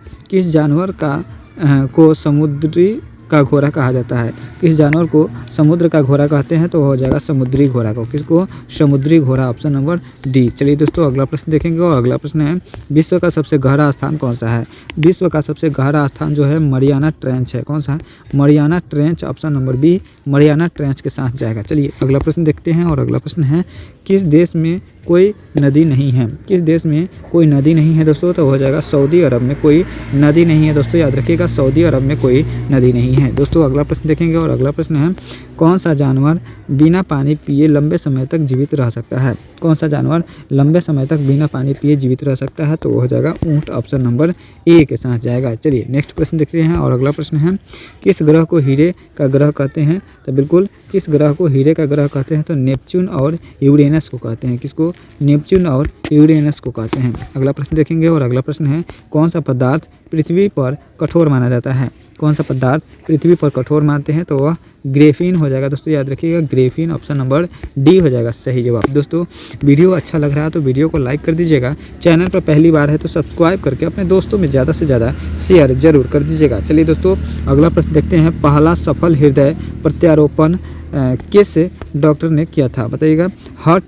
को समुद्री का घोड़ा कहा जाता है। किस जानवर को समुद्र का घोड़ा कहते हैं, तो हो जाएगा समुद्री घोड़ा को। किसको? समुद्री घोड़ा, ऑप्शन नंबर डी। चलिए दोस्तों अगला प्रश्न देखेंगे और अगला प्रश्न है विश्व का सबसे गहरा स्थान कौन सा है। विश्व का सबसे गहरा स्थान जो है मरियाना ट्रेंच है। कौन सा? Mariana Trench, option number B. Mariana Trench के साथ जाएगा। चलिए अगला प्रश्न देखते हैं और अगला प्रश्न है किस देश में कोई नदी नहीं है। किस देश में कोई नदी नहीं है दोस्तों, तो हो जाएगा सऊदी अरब में कोई नदी नहीं है। दोस्तों याद रखिएगा, सऊदी अरब में कोई नदी नहीं है। दोस्तों अगला प्रश्न देखेंगे और अगला प्रश्न है कौन सा जानवर बिना पानी पिए लंबे समय तक जीवित रह सकता है। कौन सा जानवर लंबे समय तक बिना पानी पिए जीवित रह सकता है, तो वो हो जाएगा ऊँट, ऑप्शन नंबर ए के साथ जाएगा। चलिए नेक्स्ट प्रश्न देखते हैं और अगला प्रश्न है किस ग्रह को हीरे का ग्रह कहते हैं, तो बिल्कुल किस ग्रह को हीरे का ग्रह कहते हैं, तो नेपच्यून और यूरेनस को कहते हैं। किसको? नेपच्यून और यूरेनस को कहते हैं। अगला प्रश्न देखेंगे और अगला प्रश्न है कौन सा पदार्थ पृथ्वी पर कठोर माना जाता है। कौन सा पदार्थ पृथ्वी पर कठोर मानते हैं, तो वह ग्रेफीन हो जाएगा। दोस्तों याद रखिएगा, ग्रेफीन, ऑप्शन नंबर डी हो जाएगा सही जवाब। दोस्तों वीडियो अच्छा लग रहा है तो वीडियो को लाइक कर दीजिएगा। चैनल पर पहली बार है तो सब्सक्राइब करके अपने दोस्तों में ज़्यादा से ज़्यादा शेयर जरूर कर दीजिएगा। चलिए दोस्तों अगला प्रश्न देखते हैं, पहला सफल हृदय प्रत्यारोपण किस डॉक्टर ने किया था, बताइएगा। हार्ट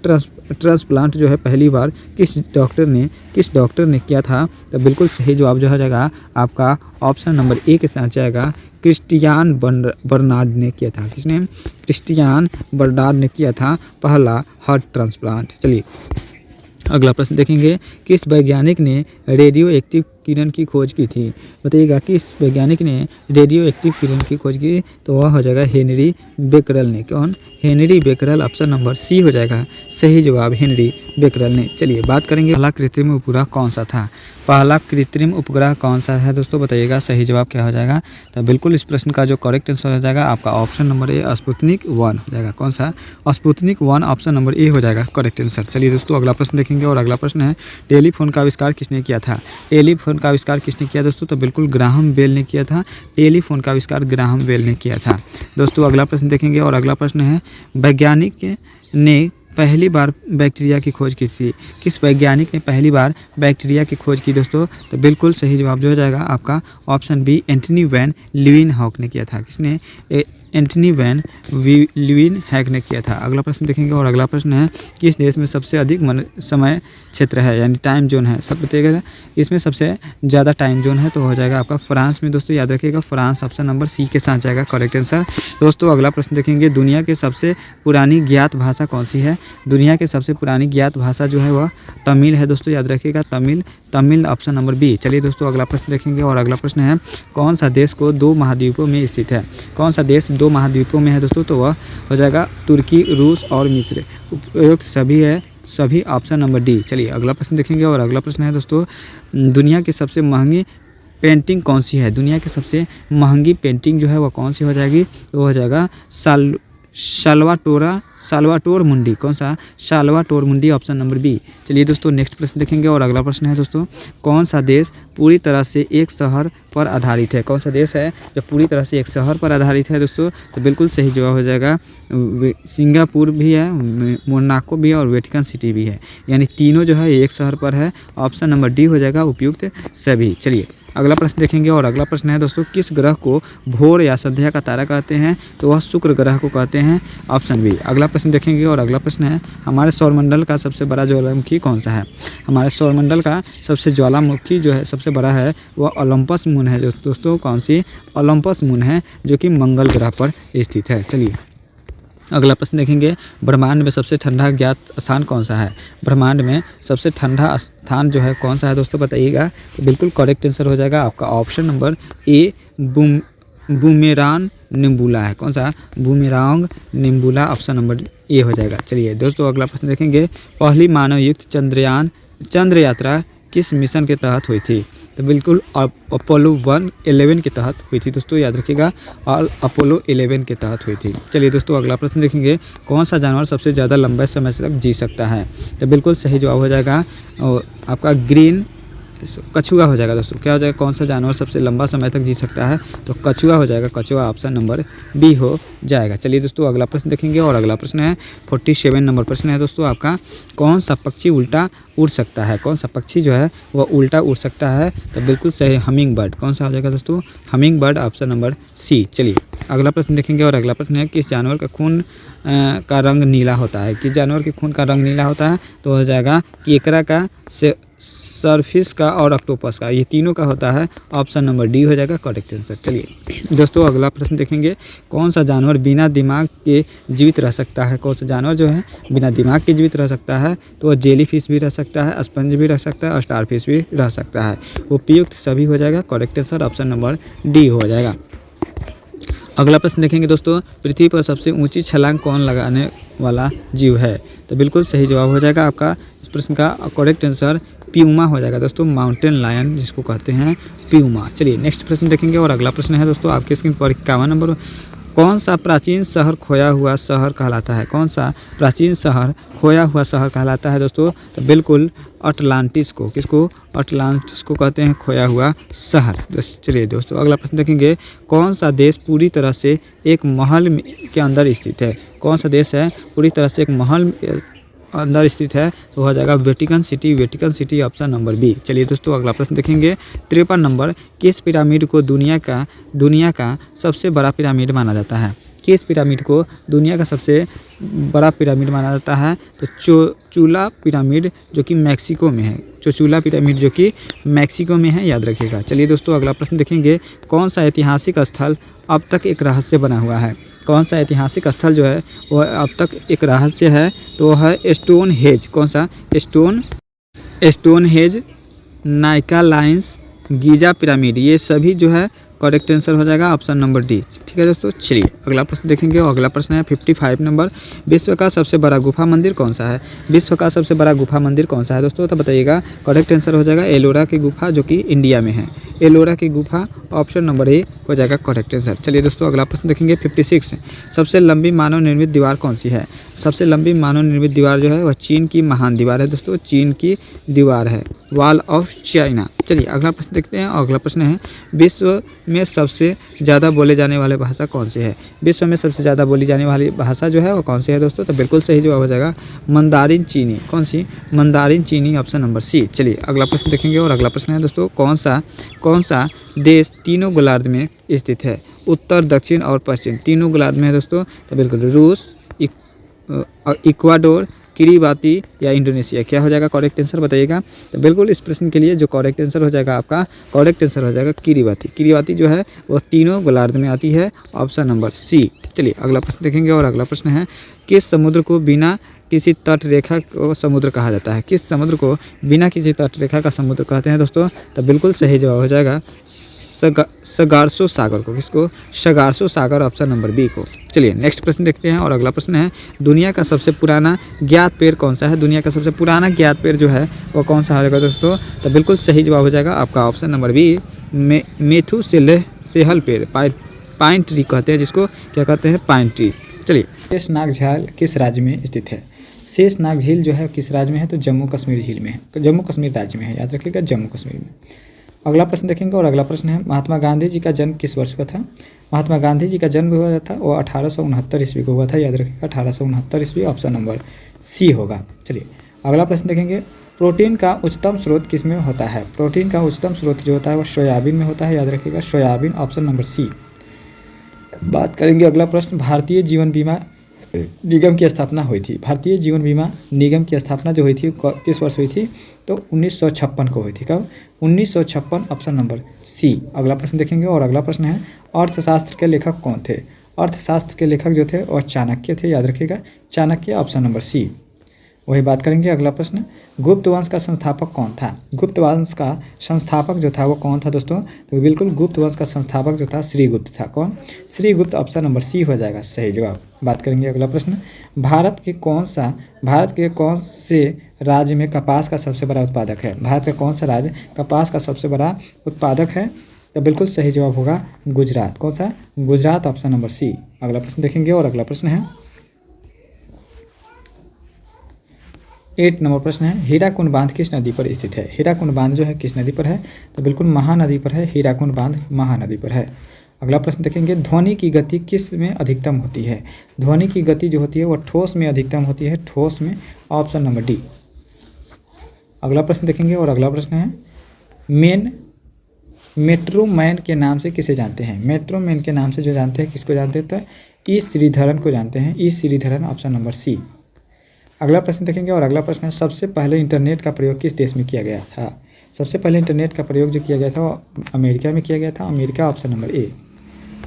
ट्रांसप्लांट जो है पहली बार किस डॉक्टर ने किया था, तो बिल्कुल सही जवाब जो हो जाएगा आपका ऑप्शन नंबर ए के साथ जाएगा, क्रिस्टियान बर्नार्ड ने किया था। किसने? क्रिस्टियान बर्नार्ड ने किया था पहला हार्ट ट्रांसप्लांट। चलिए अगला प्रश्न देखेंगे, किस वैज्ञानिक ने रेडियो एक्टिव किरण की खोज की थी, बताइएगा। किस वैज्ञानिक ने रेडियो एक्टिव किरण की खोज की, तो वह हो जाएगा हेनरी बेकरल ने। कौन? Henri Becquerel, option number C हो जाएगा सही जवाब, हेनरी बेकरल ने। चलिए बात करेंगे पहला कृत्रिम उपग्रह कौन सा था। पहला कृत्रिम उपग्रह कौन सा है दोस्तों, बताइएगा। सही जवाब क्या हो जाएगा, तो बिल्कुल इस प्रश्न का जो करेक्ट आंसर हो जाएगा आपका ऑप्शन नंबर ए, स्पुतनिक 1 हो जाएगा। कौन सा? स्पुतनिक 1, ऑप्शन नंबर ए हो जाएगा करेक्ट आंसर। चलिए दोस्तों अगला प्रश्न देखेंगे और अगला प्रश्न है टेलीफोन का आविष्कार किसने किया था। टेलीफोन का आविष्कार किसने किया दोस्तों, तो बिल्कुल ग्राहम बेल ने किया था। टेलीफोन का आविष्कार ग्राहम बेल ने किया था। दोस्तों अगला प्रश्न देखेंगे और अगला प्रश्न है वैज्ञानिक ने पहली बार बैक्टीरिया की खोज की थी। किस वैज्ञानिक ने पहली बार बैक्टीरिया की खोज की दोस्तों, तो बिल्कुल सही जवाब जो हो जाएगा आपका ऑप्शन बी, एंटनी वैन लीeuwenhoek ने किया था। किसने? एंटनी वैन लीeuwenhoek ने किया था। अगला प्रश्न देखेंगे और अगला प्रश्न है किस देश में सबसे अधिक समय क्षेत्र है, यानी टाइम जोन है, सब बताइएगा। इसमें सबसे ज़्यादा टाइम जोन है, तो हो जाएगा आपका फ्रांस में। दोस्तों याद रखिएगा, फ्रांस, ऑप्शन नंबर सी के साथ जाएगा करेक्ट आंसर। दोस्तों अगला प्रश्न देखेंगे, दुनिया की सबसे पुरानी ज्ञात भाषा कौन सी है। दुनिया की सबसे पुरानी ज्ञात भाषा जो है वह तमिल है। दोस्तों याद रखिएगा, तमिल, ऑप्शन नंबर बी। चलिए दोस्तों अगला प्रश्न देखेंगे और अगला प्रश्न है कौन सा देश को 2 महाद्वीपों में स्थित है। कौन सा देश 2 महाद्वीपों में है दोस्तों, तो वह हो जाएगा तुर्की, रूस और मिस्र। उपयुक्त सभी है सभी ऑप्शन नंबर डी। चलिए अगला प्रश्न देखेंगे और अगला प्रश्न है दोस्तों, दुनिया की सबसे महंगी पेंटिंग कौन सी है? दुनिया की सबसे महंगी पेंटिंग जो है वह कौन सी हो जाएगी? तो हो जाएगा साल्वाटोर मुंडी। कौन सा? साल्वाटोर मुंडी, ऑप्शन नंबर बी। चलिए दोस्तों नेक्स्ट प्रश्न देखेंगे और अगला प्रश्न है दोस्तों, कौन सा देश पूरी तरह से एक शहर पर आधारित है? कौन सा देश है जो पूरी तरह से एक शहर पर आधारित है दोस्तों? तो बिल्कुल सही जवाब हो जाएगा सिंगापुर भी है, मोनाको भी है और वेटिकन सिटी भी है, यानी तीनों जो है एक शहर पर है। ऑप्शन नंबर डी हो जाएगा उपयुक्त सभी। चलिए अगला प्रश्न देखेंगे और अगला प्रश्न है दोस्तों, किस ग्रह को भोर या संध्या का तारा कहते हैं? तो वह शुक्र ग्रह को कहते हैं, ऑप्शन बी। अगला प्रश्न देखेंगे और अगला प्रश्न है, हमारे सौरमंडल का सबसे बड़ा ज्वालामुखी कौन सा है? हमारे सौरमंडल का सबसे ज्वालामुखी जो है सबसे बड़ा है वह ओलंपस मून है दोस्तों। कौन सी? ओलंपस मून है जो कि मंगल ग्रह पर स्थित है। चलिए अगला प्रश्न देखेंगे, ब्रह्मांड में सबसे ठंडा ज्ञात स्थान कौन सा है? ब्रह्मांड में सबसे ठंडा स्थान जो है कौन सा है दोस्तों बताइएगा? तो बिल्कुल करेक्ट आंसर हो जाएगा आपका ऑप्शन नंबर ए, बूमेरांग निम्बुला है। कौन सा? बूमेरांग निम्बुला, ऑप्शन नंबर ए हो जाएगा। चलिए दोस्तों अगला प्रश्न देखेंगे, पहली मानवयुक्त चंद्र यात्रा किस मिशन के तहत हुई थी? तो बिल्कुल अपोलो 11 के तहत हुई थी दोस्तों, याद रखिएगा, और अपोलो 11 के तहत हुई थी। चलिए दोस्तों अगला प्रश्न देखेंगे, कौन सा जानवर सबसे ज़्यादा लंबे समय तक जी सकता है? तो बिल्कुल सही जवाब हो जाएगा और आपका ग्रीन कछुआ हो जाएगा दोस्तों। क्या हो जाएगा? कौन सा जानवर सबसे लंबा समय तक जी सकता है? तो कछुआ हो जाएगा, कछुआ ऑप्शन नंबर बी हो जाएगा। चलिए दोस्तों अगला प्रश्न देखेंगे और अगला प्रश्न है 47 नंबर प्रश्न है दोस्तों आपका, कौन सा पक्षी उल्टा उड़ सकता है? कौन सा पक्षी जो है वह उल्टा उड़ सकता है? तो बिल्कुल सही हमिंग बर्ड। कौन सा हो जाएगा दोस्तों? Hummingbird, option number C. चलिए अगला प्रश्न देखेंगे और अगला प्रश्न है, किस जानवर का खून का रंग नीला होता है? किस जानवर के खून का रंग नीला होता है? तो हो जाएगा केकड़ा का, सरफिश का और ऑक्टोपस का, ये तीनों का होता है, ऑप्शन नंबर डी हो जाएगा करेक्ट आंसर। चलिए दोस्तों अगला प्रश्न देखेंगे, कौन सा जानवर बिना दिमाग के जीवित रह सकता है? कौन सा जानवर जो है बिना दिमाग के जीवित रह सकता है? तो वह जेली फिश भी रह सकता है, स्पंज भी रह सकता है और स्टार फिश भी रह सकता है। उपयुक्त सभी हो जाएगा correct answer, option number D हो जाएगा। अगला प्रश्न देखेंगे दोस्तों, पृथ्वी पर सबसे ऊंची छलांग कौन लगाने वाला जीव है? तो बिल्कुल सही जवाब हो जाएगा आपका इस प्रश्न का करेक्ट आंसर प्यूमा हो जाएगा दोस्तों, माउंटेन लायन जिसको कहते हैं प्यूमा। चलिए नेक्स्ट प्रश्न देखेंगे और अगला प्रश्न है दोस्तों आपके स्क्रीन पर 51 नंबर, कौन सा प्राचीन शहर खोया हुआ शहर कहलाता है? कौन सा प्राचीन शहर खोया हुआ शहर कहलाता है दोस्तों? तो बिल्कुल अटलांटिस को, किसको? अटलांटिस को कहते हैं खोया हुआ शहर। चलिए दोस्तों अगला प्रश्न देखेंगे, कौन सा देश पूरी तरह से एक महल के अंदर स्थित है? कौन सा देश है पूरी तरह से एक महल अंदर स्थित है? तो हो जाएगा Vatican City, Vatican City option number B. चलिए दोस्तों अगला प्रश्न देखेंगे 53 नंबर, किस पिरामिड को दुनिया का सबसे बड़ा पिरामिड माना जाता है? किस पिरामिड को दुनिया का सबसे बड़ा पिरामिड माना जाता है? तो चोचुला पिरामिड जो कि मैक्सिको में है, चोचुला पिरामिड जो कि मैक्सिको में है, याद रखिएगा। चलिए दोस्तों अगला प्रश्न देखेंगे, कौन सा ऐतिहासिक स्थल अब तक एक रहस्य बना हुआ है? कौन सा ऐतिहासिक स्थल जो है वह अब तक एक रहस्य है? तो वह है स्टोन हेज। कौन सा? Stone hedge, Nykaa lines, Giza pyramid, ये सभी जो है करेक्ट आंसर हो जाएगा ऑप्शन नंबर डी। ठीक है दोस्तों चलिए अगला प्रश्न देखेंगे और अगला प्रश्न है 55 नंबर, विश्व का सबसे बड़ा गुफा मंदिर कौन सा है? विश्व का सबसे बड़ा गुफा मंदिर कौन सा है दोस्तों? तो बताइएगा। करेक्ट आंसर हो जाएगा एलोरा की गुफा जो कि इंडिया में है, एलोरा की गुफा, ऑप्शन नंबर ए हो जाएगा करेक्ट आंसर। चलिए दोस्तों अगला प्रश्न देखेंगे 56, सबसे लंबी मानव निर्मित दीवार कौन सी है? सबसे लंबी मानव निर्मित दीवार जो है वह चीन की महान दीवार है दोस्तों, चीन की दीवार है, वॉल ऑफ चाइना। चलिए अगला प्रश्न देखते हैं और अगला प्रश्न है, विश्व में सबसे ज़्यादा बोले जाने वाले भाषा कौन सी है? विश्व में सबसे ज़्यादा बोली जाने वाली भाषा जो है वो कौन सी है दोस्तों? तो बिल्कुल सही जवाब हो जाएगा मंदारिन चीनी। कौन सी? मंदारिन चीनी, ऑप्शन नंबर सी। चलिए अगला प्रश्न देखेंगे और अगला प्रश्न है दोस्तों, कौन सा देश तीनों गोलार्ध में स्थित है? उत्तर, दक्षिण और पश्चिम तीनों गोलार्ध में है दोस्तों। तो बिल्कुल रूस, इक्वाडोर, किरीबाती या इंडोनेशिया, क्या हो जाएगा करेक्ट आंसर बताइएगा। तो बिल्कुल इस प्रश्न के लिए जो करेक्ट आंसर हो जाएगा आपका करेक्ट आंसर हो जाएगा किरीबाती। किरीबाती जो है वो तीनों गोलार्ध में आती है, ऑप्शन नंबर सी। चलिए अगला प्रश्न देखेंगे और अगला प्रश्न है, किस समुद्र को बिना किसी तट रेखा को समुद्र कहा जाता है? किस समुद्र को बिना किसी तट रेखा का समुद्र कहते हैं दोस्तों? तो बिल्कुल सही जवाब हो जाएगा सगारसो सागर को, किसको? सगारसो सागर, ऑप्शन नंबर बी को। चलिए नेक्स्ट प्रश्न देखते हैं और अगला प्रश्न है दुनिया का सबसे पुराना ज्ञात पेड़ कौन सा है? दुनिया का सबसे पुराना ज्ञात पेड़ जो है वो कौन सा होगा दोस्तों? तो बिल्कुल सही जवाब हो जाएगा आपका ऑप्शन नंबर बी, मेथुसेहल पेड़, पाइन ट्री कहते हैं जिसको, क्या कहते हैं? Pine tree. चलिए, शेषनाग झील किस राज्य में स्थित है? शेषनाग झील जो है किस राज्य में है? तो जम्मू कश्मीर झील में है, तो जम्मू कश्मीर राज्य में है, याद रखिएगा जम्मू कश्मीर में। अगला प्रश्न देखेंगे और अगला प्रश्न है महात्मा गांधी जी का जन्म किस वर्ष हुआ था? महात्मा गांधी जी का जन्म हुआ था वो 1869 ईस्वी को हुआ था, याद रखिएगा 1869 ईस्वी, ऑप्शन नंबर सी होगा। चलिए अगला प्रश्न देखेंगे प्रोटीन का उच्चतम स्रोत किस में होता है? प्रोटीन का उच्चतम स्रोत जो होता है वो सोयाबीन में होता है, याद रखिएगा सोयाबीन, ऑप्शन नंबर सी। बात करेंगे अगला प्रश्न भारतीय जीवन बीमा निगम की स्थापना हुई थी। भारतीय जीवन बीमा निगम की स्थापना जो हुई थी किस वर्ष हुई थी? तो 1956 को हुई थी। कब? 1956, ऑप्शन नंबर सी। अगला प्रश्न देखेंगे और अगला प्रश्न है अर्थशास्त्र के लेखक कौन थे? अर्थशास्त्र के लेखक जो थे और चाणक्य थे, याद रखिएगा चाणक्य, ऑप्शन नंबर सी। वही बात करेंगे अगला प्रश्न गुप्त वंश का संस्थापक कौन था? गुप्त वंश का संस्थापक जो था वो कौन था दोस्तों? तो बिल्कुल गुप्त वंश का संस्थापक जो था श्रीगुप्त था। कौन? श्रीगुप्त, ऑप्शन नंबर सी हो जाएगा सही जवाब। बात करेंगे अगला प्रश्न भारत के कौन से राज्य में कपास का सबसे बड़ा उत्पादक है? भारत का कौन सा राज्य कपास का सबसे बड़ा उत्पादक है? तो बिल्कुल सही जवाब होगा गुजरात। कौन सा? Gujarat, option number C. अगला प्रश्न देखेंगे और अगला प्रश्न है 8 नंबर प्रश्न है हीराकुंड बांध किस नदी पर स्थित है? हीराकुंड बांध जो है किस नदी पर है? तो बिल्कुल महानदी पर है, हीराकुंड बांध महानदी पर है। अगला प्रश्न देखेंगे ध्वनि की गति किस में अधिकतम होती है? ध्वनि की गति जो होती है वो ठोस में अधिकतम होती है, ठोस में, ऑप्शन नंबर डी। अगला प्रश्न देखेंगे और अगला प्रश्न है मेट्रो मैन के नाम से किसे जानते हैं? मेट्रो मैन के नाम से जो जानते हैं किसको जानते हैं? तो ई श्रीधरन को जानते हैं, ई श्रीधरन, ऑप्शन नंबर सी। अगला प्रश्न देखेंगे और अगला प्रश्न है सबसे पहले इंटरनेट का प्रयोग किस देश में किया गया था? सबसे पहले इंटरनेट का प्रयोग जो किया गया था वो अमेरिका में किया गया था, अमेरिका, ऑप्शन नंबर ए।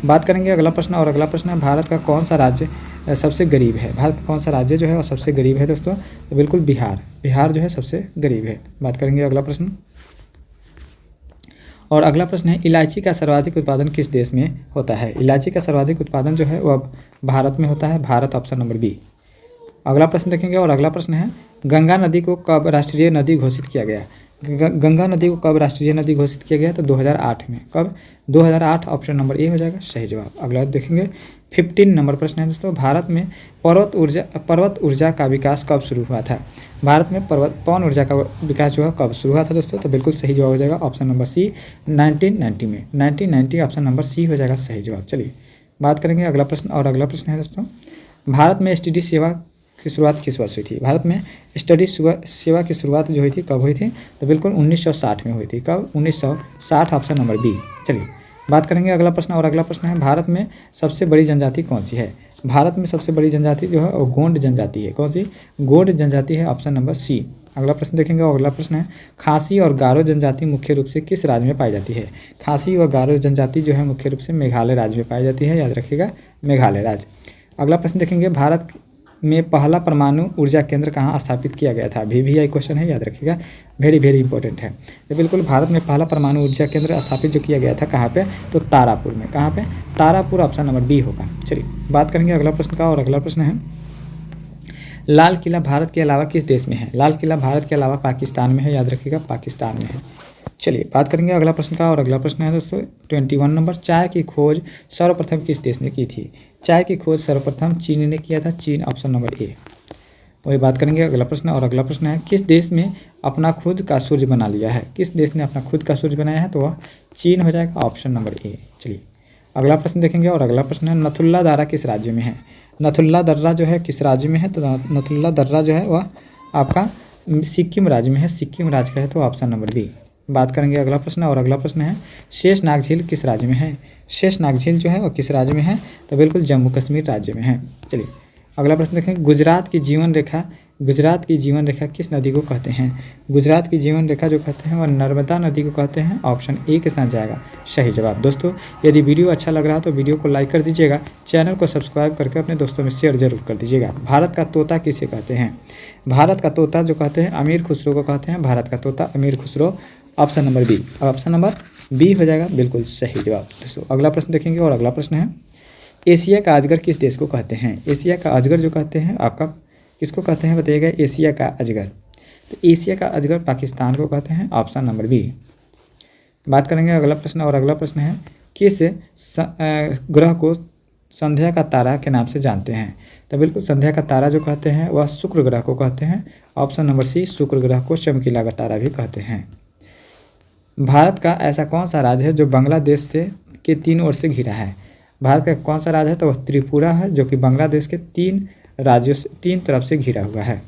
बात करेंगे अगला प्रश्न और अगला प्रश्न है भारत का कौन सा राज्य सबसे गरीब है? भारत का कौन सा राज्य जो है वो सबसे गरीब है दोस्तों? तो बिल्कुल बिहार, बिहार जो है सबसे गरीब है। बात करेंगे अगला प्रश्न और अगला प्रश्न है इलायची का सर्वाधिक उत्पादन किस देश में होता है? इलायची का सर्वाधिक उत्पादन जो है वह भारत में होता है, भारत, ऑप्शन नंबर बी। अगला प्रश्न देखेंगे और अगला प्रश्न है गंगा नदी को कब राष्ट्रीय नदी घोषित किया गया? गंगा नदी को कब राष्ट्रीय नदी घोषित किया गया? तो 2008 में। कब? 2008, ऑप्शन नंबर ए हो जाएगा सही जवाब। अगला देखेंगे 15 नंबर प्रश्न है दोस्तों भारत में पर्वत ऊर्जा का विकास कब शुरू हुआ था? भारत में पवन ऊर्जा का विकास जो है कब शुरू हुआ था दोस्तों? तो बिल्कुल सही जवाब हो जाएगा ऑप्शन नंबर सी, 1990 में। 1990, ऑप्शन नंबर सी हो जाएगा सही जवाब। चलिए बात करेंगे अगला प्रश्न और अगला प्रश्न है दोस्तों भारत में एसटीडी सेवा की शुरुआत किस वर्ष हुई थी? भारत में स्टडी सेवा की शुरुआत जो हुई थी कब हुई थी? तो बिल्कुल 1960 में हुई थी। कब? 1960, ऑप्शन नंबर बी। चलिए बात करेंगे अगला प्रश्न और अगला प्रश्न है भारत में सबसे बड़ी जनजाति कौन सी है? भारत में सबसे बड़ी जनजाति जो है वो गोंड जनजाति है। कौन सी? गोंड जनजाति है, ऑप्शन नंबर सी। अगला प्रश्न देखेंगे और अगला प्रश्न है खासी और गारो जनजाति मुख्य रूप से किस राज्य में पाई जाती है? खासी और गारो जनजाति जो है मुख्य रूप से मेघालय राज्य में पाई जाती है, याद रखिएगा मेघालय राज्य। अगला प्रश्न देखेंगे भारत में पहला परमाणु ऊर्जा केंद्र कहाँ स्थापित किया गया था? VVI क्वेश्चन है, याद रखिएगा, वेरी वेरी इंपॉर्टेंट है। तो बिल्कुल भारत में पहला परमाणु ऊर्जा केंद्र स्थापित जो किया गया था कहाँ पे? तो तारापुर में। कहाँ पे? तारापुर, ऑप्शन नंबर बी होगा। चलिए बात करेंगे अगला प्रश्न का और अगला प्रश्न है लाल किला भारत के अलावा किस देश में है? लाल किला भारत के अलावा पाकिस्तान में है, याद रखिएगा पाकिस्तान में है। चलिए बात करेंगे अगला प्रश्न का और अगला प्रश्न है दोस्तों 21 नंबर चाय की खोज सर्वप्रथम किस देश ने की थी? चाय की खोज सर्वप्रथम चीन ने किया था, चीन, ऑप्शन नंबर ए। वही बात करेंगे अगला प्रश्न और अगला प्रश्न है किस देश में अपना खुद का सूर्य बना लिया है? किस देश ने अपना खुद का सूर्य बनाया है? तो वह चीन हो जाएगा, ऑप्शन नंबर ए। चलिए अगला प्रश्न देखेंगे और अगला प्रश्न है नथुल्ला दर्रा किस राज्य में है? नथुल्ला दर्रा जो है किस राज्य में है? तो नथुल्ला दर्रा जो है वह आपका सिक्किम राज्य में है, सिक्किम राज्य का है, तो ऑप्शन नंबर बी। बात करेंगे अगला प्रश्न और अगला प्रश्न है शेषनाग झील किस राज्य में है? शेषनाग झील जो है वो किस राज्य में है? तो बिल्कुल जम्मू कश्मीर राज्य में है। चलिए अगला प्रश्न देखें गुजरात की जीवन रेखा किस नदी को कहते हैं? गुजरात की जीवन रेखा जो कहते हैं वह नर्मदा नदी को कहते हैं, ऑप्शन ए के साथ जाएगा सही जवाब। दोस्तों यदि वीडियो अच्छा लग रहा है तो वीडियो को लाइक कर दीजिएगा, चैनल को सब्सक्राइब करके अपने दोस्तों में शेयर जरूर कर दीजिएगा। भारत का तोता किसे कहते हैं? भारत का तोता जो कहते हैं अमीर खुसरो को कहते हैं, भारत का तोता Amir Khusro, option number B. Option number B हो जाएगा बिल्कुल सही जवाब। दोस्तों अगला प्रश्न देखेंगे और अगला प्रश्न है एशिया का अजगर किस देश को कहते हैं। एशिया का अजगर जो कहते हैं आपका किसको कहते हैं बताइएगा। एशिया का अजगर, तो एशिया का अजगर पाकिस्तान को कहते हैं, ऑप्शन नंबर बी। बात करेंगे अगला प्रश्न और अगला प्रश्न है किस ग्रह को संध्या का तारा के नाम से जानते हैं। तो बिल्कुल संध्या का तारा जो कहते हैं वह शुक्र ग्रह को कहते हैं, ऑप्शन नंबर सी। शुक्र ग्रह को चमकीला का तारा भी कहते हैं। भारत का ऐसा कौन सा राज्य है जो बांग्लादेश से के 3 ओर से घिरा है। भारत का कौन सा राज्य है, तो वह त्रिपुरा है जो कि बांग्लादेश के 3 राज्यों से 3 तरफ से घिरा हुआ है।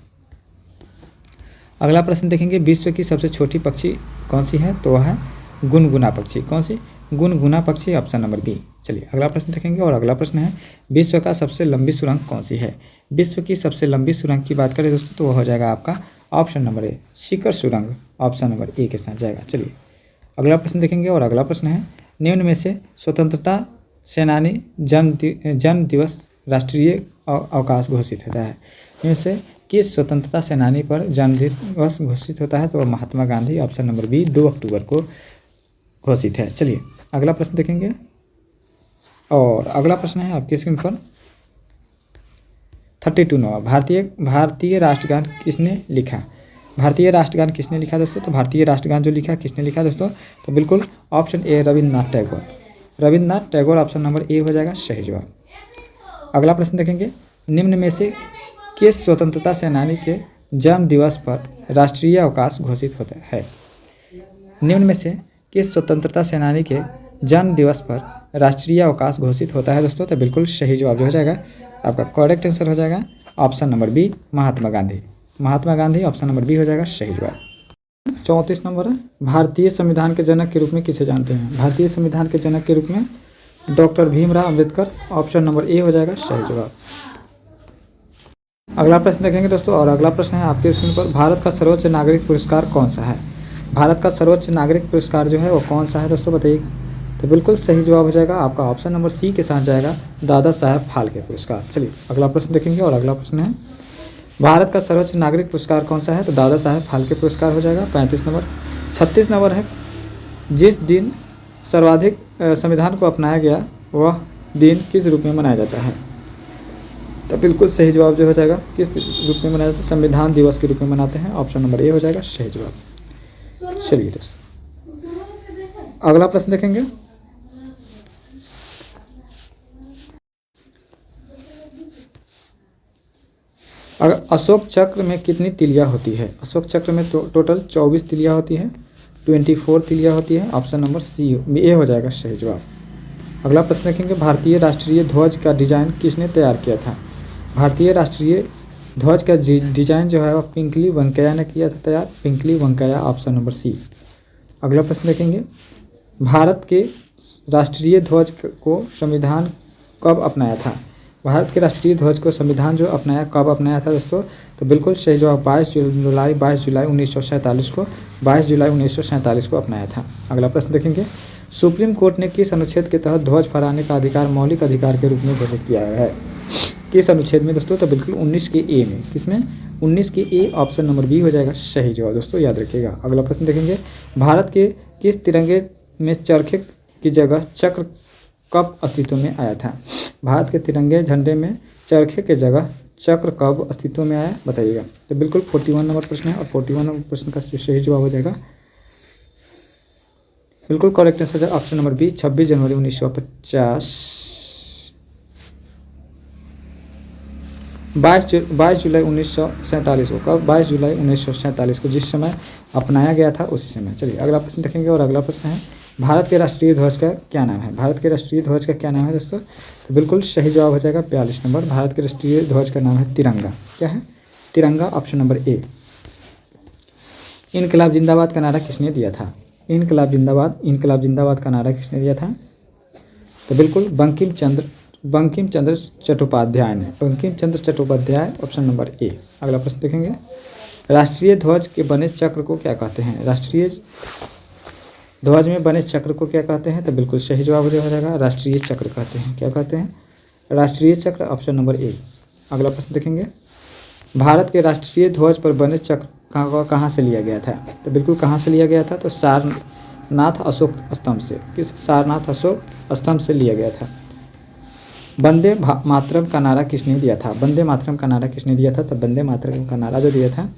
अगला प्रश्न देखेंगे विश्व की सबसे छोटी पक्षी कौन सी है, तो वह है गुनगुना पक्षी। कौन सी, गुनगुना पक्षी, ऑप्शन नंबर बी। चलिए अगला प्रश्न देखेंगे और अगला प्रश्न है विश्व का सबसे लंबी सुरंग कौन सी है। विश्व की सबसे लंबी सुरंग की बात करें दोस्तों तो वह हो जाएगा आपका ऑप्शन नंबर ए, शिखर सुरंग, ऑप्शन नंबर ए के साथ जाएगा। चलिए अगला प्रश्न देखेंगे और अगला प्रश्न है निम्न में से स्वतंत्रता सेनानी जन्म दिवस राष्ट्रीय अवकाश घोषित होता है। इनमें से किस स्वतंत्रता सेनानी पर जन्म दिवस घोषित होता है, तो वह Mahatma Gandhi, option number B, 2 अक्टूबर को घोषित है। चलिए अगला प्रश्न देखेंगे और अगला प्रश्न है आपकी स्क्रीन पर 32वां भारतीय राष्ट्रगान किसने लिखा। भारतीय राष्ट्रगान किसने लिखा दोस्तों, तो भारतीय राष्ट्रगान जो लिखा किसने लिखा दोस्तों, तो बिल्कुल option A Rabindranath Tagore. Rabindranath Tagore, option number ए हो जाएगा सही जवाब। अगला प्रश्न देखेंगे निम्न में से किस स्वतंत्रता सेनानी के जन्म दिवस पर राष्ट्रीय अवकाश घोषित होता है। निम्न में से किस स्वतंत्रता सेनानी के जन्म दिवस पर राष्ट्रीय अवकाश घोषित होता है दोस्तों, तो बिल्कुल सही जवाब जो हो जाएगा आपका करेक्ट आंसर हो जाएगा option number B, Mahatma Gandhi. Mahatma Gandhi, option number B हो जाएगा सही जवाब। 34 नंबर है भारतीय संविधान के जनक के रूप में किसे जानते हैं। भारतीय संविधान के जनक के रूप में doctor Bhimrao Ambedkar, option number ए हो जाएगा सही जवाब। अगला प्रश्न देखेंगे दोस्तों और अगला प्रश्न है आपके स्क्रीन पर भारत का सर्वोच्च नागरिक पुरस्कार कौन सा है। भारत का सर्वोच्च नागरिक पुरस्कार जो है वो कौन सा है दोस्तों बताइएगा। तो बिल्कुल सही जवाब हो जाएगा आपका ऑप्शन नंबर सी के साथ जाएगा दादा साहब फाल्के पुरस्कार। चलिए अगला प्रश्न देखेंगे और अगला प्रश्न है भारत का सर्वोच्च नागरिक पुरस्कार कौन सा है, तो दादा साहब फाल्के पुरस्कार हो जाएगा 35 नंबर। 36 नंबर है जिस दिन सर्वाधिक संविधान को अपनाया गया वह दिन किस रूप में मनाया जाता है। तो बिल्कुल सही जवाब जो हो जाएगा किस रूप में मनाया जाता है, संविधान दिवस के रूप में मनाते हैं, ऑप्शन नंबर ए हो जाएगा सही जवाब। चलिए दोस्तों अगला प्रश्न देखेंगे अगर अशोक चक्र में कितनी तिलियाँ होती है। अशोक चक्र में टोटल 24 तिलियाँ होती है, 24 तिलियाँ होती है, ऑप्शन नंबर सी ए हो जाएगा सही जवाब। अगला प्रश्न देखेंगे भारतीय राष्ट्रीय ध्वज का डिजाइन किसने तैयार किया था। भारतीय राष्ट्रीय ध्वज का डिजाइन जो है वह पिंकली वेंकैया ने किया था तैयार, पिंकली वेंकैया, ऑप्शन नंबर सी। अगला प्रश्न देखेंगे भारत के राष्ट्रीय ध्वज को संविधान कब अपनाया था। भारत के राष्ट्रीय ध्वज को संविधान जो अपनाया कब अपनाया था दोस्तों, तो बिल्कुल सही जवाब 22 जुलाई 1947 को 22 जुलाई 1947 को अपनाया था। अगला प्रश्न देखेंगे सुप्रीम कोर्ट ने किस अनुच्छेद के तहत ध्वज फहराने का अधिकार मौलिक अधिकार के रूप में घोषित किया है। किस अनुच्छेद में दोस्तों, तो बिल्कुल 19 के ए में। किसमें, 19 के ए, ऑप्शन नंबर बी हो जाएगा सही जवाब दोस्तों, याद रखिएगा। अगला प्रश्न देखेंगे भारत के किस तिरंगे में चरखे की जगह चक्र कब अस्तित्व में आया था। भारत के तिरंगे झंडे में चरखे के जगह चक्र कब अस्तित्व में आया बताइएगा। तो बिल्कुल 41 नंबर प्रश्न है और 41 नंबर प्रश्न का सही जवाब हो जाएगा बिल्कुल correct answer option number B 26 जनवरी 1950 22 जुलाई 1947 को। कब, 22 जुलाई 1947 को, जिस समय अपनाया गया था उसी समय। चलिए अगला प्रश्न देखेंगे और अगला प्रश्न है भारत के राष्ट्रीय ध्वज का क्या नाम है। भारत के राष्ट्रीय ध्वज का क्या नाम है दोस्तों, तो बिल्कुल सही जवाब हो जाएगा 42 नंबर। भारत के राष्ट्रीय ध्वज का नाम है तिरंगा। क्या है, तिरंगा, ऑप्शन नंबर ए। इनकलाब जिंदाबाद का नारा किसने दिया था। इनकलाब जिंदाबाद का नारा किसने दिया था, तो बिल्कुल बंकिम चंद्र चट्टोपाध्याय ने। Bankim Chandra Chattopadhyay, option number A. अगला प्रश्न देखेंगे राष्ट्रीय ध्वज के बने चक्र को क्या कहते हैं। राष्ट्रीय ध्वज में बने चक्र को क्या कहते हैं, तो बिल्कुल सही जवाब हो जाएगा राष्ट्रीय चक्र कहते हैं। क्या कहते हैं, राष्ट्रीय चक्र, ऑप्शन नंबर ए। अगला प्रश्न देखेंगे भारत के राष्ट्रीय ध्वज पर बने चक्र कहाँ से लिया गया था, तो बिल्कुल कहाँ से लिया गया था, तो सारनाथ अशोक स्तंभ से? किस सारनाथ अशोक स्तंभ से लिया गया था? वंदे मातरम का नारा किसने दिया था? वंदे मातरम का नारा किसने दिया था? तो वंदे मातरम का नारा जो दिया था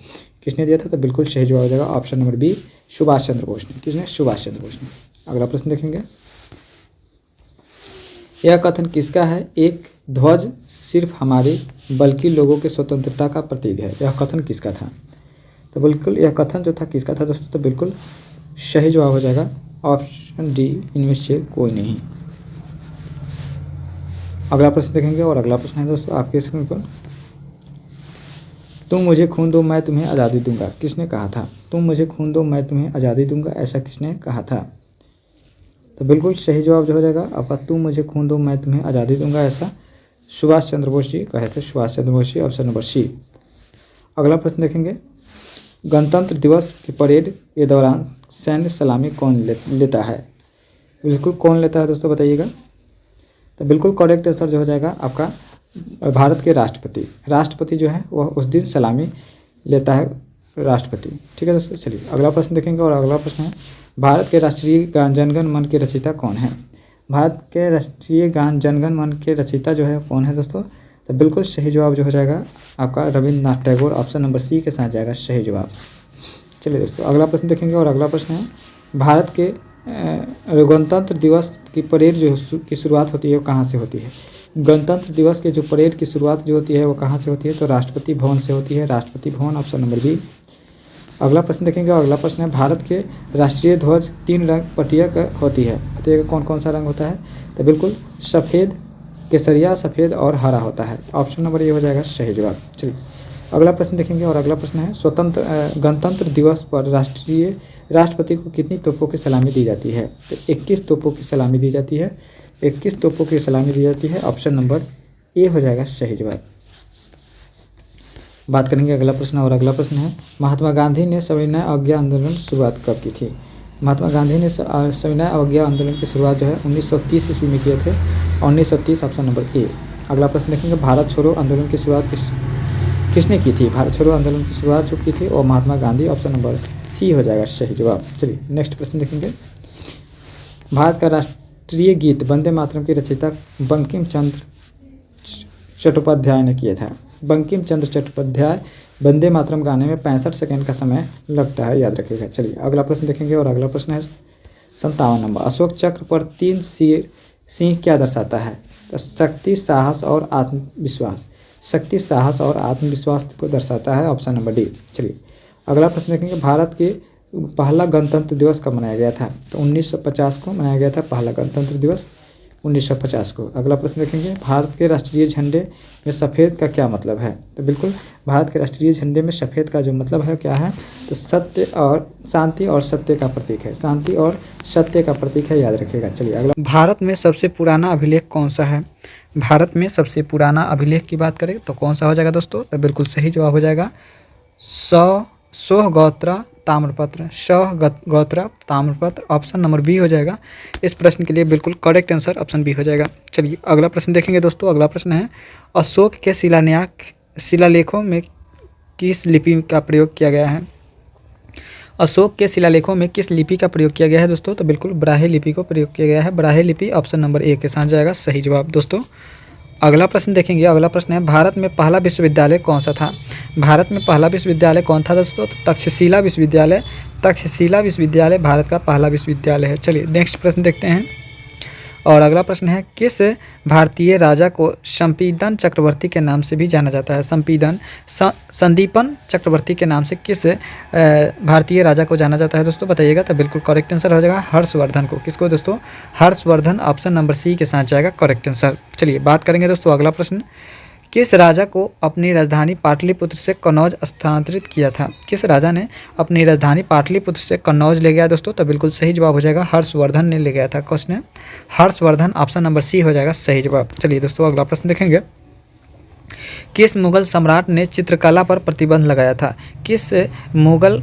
किसने दिया था? तो बिल्कुल सही जवाब हो जाएगा option number B, Subhash Chandra Bose ने। किसने? सुभाष चंद्र बोस ने। अगला प्रश्न देखेंगे, यह कथन किसका है? एक ध्वज सिर्फ हमारी बल्कि लोगों की स्वतंत्रता का प्रतीक है। यह कथन किसका था? तो बिल्कुल यह कथन जो था किसका था दोस्तों? तो बिल्कुल सही जवाब हो जाएगा ऑप्शन डी, इनमें से कोई नहीं। अगला प्रश्न देखेंगे और अगला प्रश्न है दोस्तों आपके स्क्रीन पर, तुम मुझे खून दो मैं तुम्हें आज़ादी दूंगा, किसने कहा था? तुम मुझे खून दो मैं तुम्हें आज़ादी दूंगा, ऐसा किसने कहा था? तो बिल्कुल सही जवाब जो हो जाएगा आपका, तुम मुझे खून दो मैं तुम्हें आज़ादी दूंगा, ऐसा सुभाष चंद्र बोस जी कहे थे। Subhash Chandra Bose ji, option number C. अगला प्रश्न देखेंगे, गणतंत्र दिवस की परेड के दौरान सैन्य सलामी कौन लेता है? बिल्कुल कौन लेता है दोस्तों बताइएगा? तो बिल्कुल करेक्ट आंसर जो हो जाएगा आपका भारत के राष्ट्रपति। राष्ट्रपति जो है वह उस दिन सलामी लेता है, राष्ट्रपति। ठीक है दोस्तों, चलिए अगला प्रश्न देखेंगे और अगला प्रश्न है, भारत के राष्ट्रीय गान जनगण मन के रचयिता कौन है? भारत के राष्ट्रीय गान जनगण मन के रचयिता जो है कौन है दोस्तों? तो बिल्कुल सही जवाब जो हो जाएगा आपका Rabindranath Tagore, option number C के साथ जाएगा सही जवाब। चलिए दोस्तों अगला प्रश्न देखेंगे और अगला प्रश्न है, भारत के गणतंत्र दिवस की परेड जो की शुरुआत होती है वो कहाँ से होती है? गणतंत्र दिवस के जो परेड की शुरुआत जो होती है वो कहाँ से होती है? तो राष्ट्रपति भवन से होती है, Rashtrapati Bhavan, option number B. अगला प्रश्न देखेंगे और अगला प्रश्न है, भारत के राष्ट्रीय ध्वज 3 रंग पट्टिया होती है, बताइएगा कौन कौन सा रंग होता है? तो बिल्कुल सफ़ेद, केसरिया, सफ़ेद और हरा होता है, ऑप्शन नंबर ये हो जाएगा सही जवाब। चलिए अगला प्रश्न देखेंगे और अगला प्रश्न है, गणतंत्र दिवस पर राष्ट्रपति को कितनी तोपों की सलामी दी जाती है? तो 21 तोपों की सलामी दी जाती है, 21 तोपों की सलामी दी जाती है, ऑप्शन नंबर ए हो जाएगा सही जवाब। बात करेंगे अगला प्रश्न और अगला प्रश्न है, महात्मा गांधी ने सविनय अवज्ञा आंदोलन की शुरुआत कब की थी? महात्मा गांधी ने सविनय अवज्ञा आंदोलन की शुरुआत जो है 1930 ईस्वी में किए थे, 1930, ऑप्शन नंबर ए। अगला प्रश्न देखेंगे, भारत छोड़ो आंदोलन की शुरुआत किसने की थी? भारत छोड़ो आंदोलन की शुरुआत जो की थी और Mahatma Gandhi, option number C हो जाएगा सही जवाब। चलिए नेक्स्ट प्रश्न देखेंगे, भारत का राष्ट्रीय गीत वंदे मातरम की रचयिता बंकिम चंद्र चट्टोपाध्याय ने किया था। बंकिम चंद्र चट्टोपाध्याय वंदे मातरम गाने में 65 सेकंड का समय लगता है, याद रखिएगा। चलिए अगला प्रश्न देखेंगे और अगला प्रश्न है 57 नंबर, अशोक चक्र पर 3 सिंह क्या दर्शाता है? तो शक्ति, साहस और आत्मविश्वास। शक्ति, साहस और आत्मविश्वास को दर्शाता है, ऑप्शन नंबर डी। चलिए अगला प्रश्न देखेंगे, भारत के पहला गणतंत्र दिवस कब मनाया गया था? तो 1950 को मनाया गया था पहला गणतंत्र दिवस, 1950 को। अगला प्रश्न देखेंगे, भारत के राष्ट्रीय झंडे में सफ़ेद का क्या मतलब है? तो बिल्कुल भारत के राष्ट्रीय झंडे में सफ़ेद का जो मतलब है क्या है? तो सत्य और शांति और सत्य का प्रतीक है, शांति और सत्य का प्रतीक है, याद रखिएगा। चलिए अगला, भारत में सबसे पुराना अभिलेख कौन सा है? भारत में सबसे पुराना अभिलेख की बात करें तो कौन सा हो जाएगा दोस्तों? तो बिल्कुल सही जवाब हो जाएगा सोहगौत्रा ताम्रपत्र, सोहगौत्रा ताम्रपत्र, ऑप्शन नंबर बी हो जाएगा। इस प्रश्न के लिए बिल्कुल करेक्ट आंसर ऑप्शन बी हो जाएगा। चलिए अगला प्रश्न देखेंगे दोस्तों, अगला प्रश्न है, अशोक के शिलालेखों में किस लिपि का प्रयोग किया गया है? अशोक के शिलालेखों में किस लिपि का प्रयोग किया गया है दोस्तों? तो बिल्कुल ब्राह्मी लिपि को प्रयोग किया गया है, ब्राह्मी लिपि, ऑप्शन नंबर ए के साथ जाएगा सही जवाब। दोस्तों अगला प्रश्न देखेंगे, अगला प्रश्न है, भारत में पहला विश्वविद्यालय कौन सा था? भारत में पहला विश्वविद्यालय कौन था दोस्तों? तो तक्षशिला विश्वविद्यालय, तक्षशिला विश्वविद्यालय भारत का पहला विश्वविद्यालय है। चलिए नेक्स्ट प्रश्न देखते हैं और अगला प्रश्न है, किस भारतीय राजा को संपीडन चक्रवर्ती के नाम से भी जाना जाता है? संदीपन चक्रवर्ती के नाम से किस भारतीय राजा को जाना जाता है दोस्तों, बताइएगा। तो बिल्कुल करेक्ट आंसर हो जाएगा हर्षवर्धन को। किसको दोस्तों? हर्षवर्धन, ऑप्शन नंबर सी के साथ जाएगा करेक्ट आंसर। चलिए बात करेंगे दोस्तों अगला प्रश्न, किस राजा को अपनी राजधानी पाटलिपुत्र से कन्नौज स्थानांतरित किया था? किस राजा ने अपनी राजधानी पाटलिपुत्र से कन्नौज ले गया दोस्तों? तो बिल्कुल सही जवाब हो जाएगा हर्षवर्धन ने ले गया था। क्वेश्चन है हर्षवर्धन, ऑप्शन नंबर सी हो जाएगा सही जवाब। चलिए दोस्तों अगला प्रश्न देखेंगे, किस मुगल सम्राट ने चित्रकला पर प्रतिबंध लगाया था? किस मुगल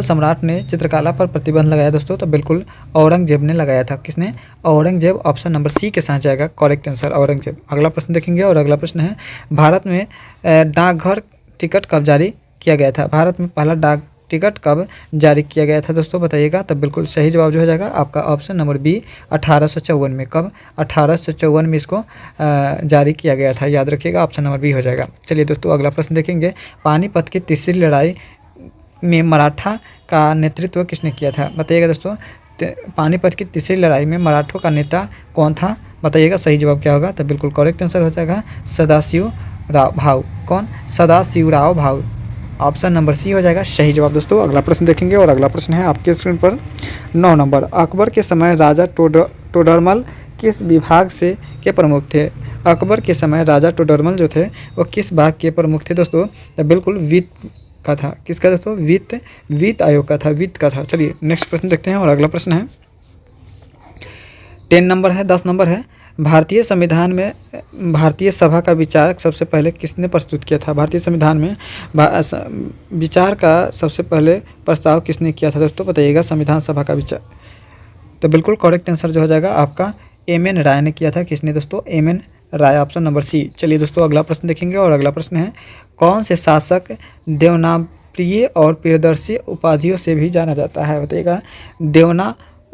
सम्राट ने चित्रकला पर प्रतिबंध लगाया दोस्तों? तो बिल्कुल औरंगजेब ने लगाया था। किसने? औरंगजेब, ऑप्शन नंबर सी के साथ जाएगा करेक्ट आंसर औरंगजेब। अगला प्रश्न देखेंगे और अगला प्रश्न है, भारत में डाकघर टिकट कब जारी किया गया था? भारत में पहला डाक टिकट कब जारी किया गया था दोस्तों बताइएगा। तब बिल्कुल सही जवाब जो हो जाएगा आपका ऑप्शन नंबर बी 1854 में। कब? 1854 में इसको जारी किया गया था, याद रखिएगा, ऑप्शन नंबर बी हो जाएगा। चलिए दोस्तों अगला प्रश्न देखेंगे। पानीपत की तीसरी लड़ाई में मराठा का नेतृत्व किसने किया था बताइएगा दोस्तों। पानीपत की तीसरी लड़ाई में मराठों का नेता कौन था बताइएगा। सही जवाब क्या होगा? तो बिल्कुल करेक्ट आंसर हो जाएगा सदाशिव राव भाऊ। कौन? सदाशिव राव भाऊ। ऑप्शन नंबर सी हो जाएगा सही जवाब। दोस्तों अगला प्रश्न देखेंगे और अगला प्रश्न है आपके स्क्रीन पर 9 नंबर। अकबर के समय राजा टोडरमल किस विभाग से के प्रमुख थे? अकबर के समय राजा टोडरमल जो थे वो किस भाग के प्रमुख थे दोस्तों? तो बिल्कुल वित्त का था। किसका दोस्तों? वित्त आयोग का था, वित्त का था। चलिए नेक्स्ट प्रश्न देखते हैं और अगला प्रश्न है 10 नंबर है, 10 नंबर है। भारतीय संविधान में भारतीय सभा का विचारक सबसे पहले किसने प्रस्तुत किया था? भारतीय संविधान में विचार का सबसे पहले प्रस्ताव किसने किया था दोस्तों बताइएगा। संविधान सभा का विचार, तो बिल्कुल करेक्ट आंसर जो हो जाएगा आपका एम.एन. राय ने किया था। किसने दोस्तों? एम.एन. राय, ऑप्शन नंबर सी। चलिए दोस्तों अगला प्रश्न देखेंगे और अगला प्रश्न है कौन से शासक देवनामप्रिय और प्रियदर्शी उपाधियों से भी जाना जाता है बताइएगा।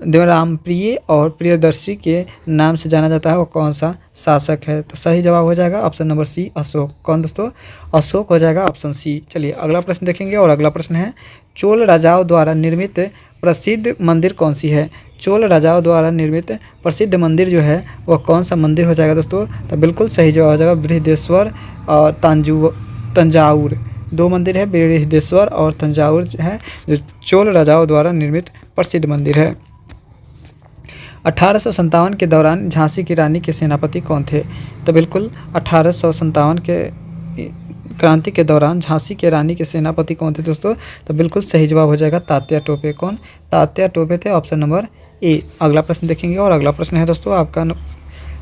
देवनामप्रिय और प्रियदर्शी के नाम से जाना जाता है वो कौन सा शासक है? तो सही जवाब हो जाएगा ऑप्शन नंबर सी अशोक। कौन दोस्तों? अशोक हो जाएगा, ऑप्शन सी। चलिए अगला प्रश्न देखेंगे और अगला प्रश्न है चोल राजाओं द्वारा निर्मित प्रसिद्ध मंदिर कौन सी है? चोल राजाओं द्वारा निर्मित प्रसिद्ध मंदिर जो है वह कौन सा मंदिर हो जाएगा दोस्तों? तो बिल्कुल सही जवाब हो जाएगा बृहदेश्वर और तंजावुर। 2 मंदिर है, बृहदेश्वर और तंजावुर है, जो चोल राजाओं द्वारा निर्मित प्रसिद्ध मंदिर है। 1857 के दौरान झांसी की रानी के सेनापति कौन थे? तो बिल्कुल 1857 के क्रांति के दौरान झांसी के रानी के सेनापति कौन थे दोस्तों? तो बिल्कुल सही जवाब हो जाएगा तात्या टोपे। कौन? तात्या टोपे थे, ऑप्शन नंबर ए। अगला प्रश्न देखेंगे और अगला प्रश्न है दोस्तों आपका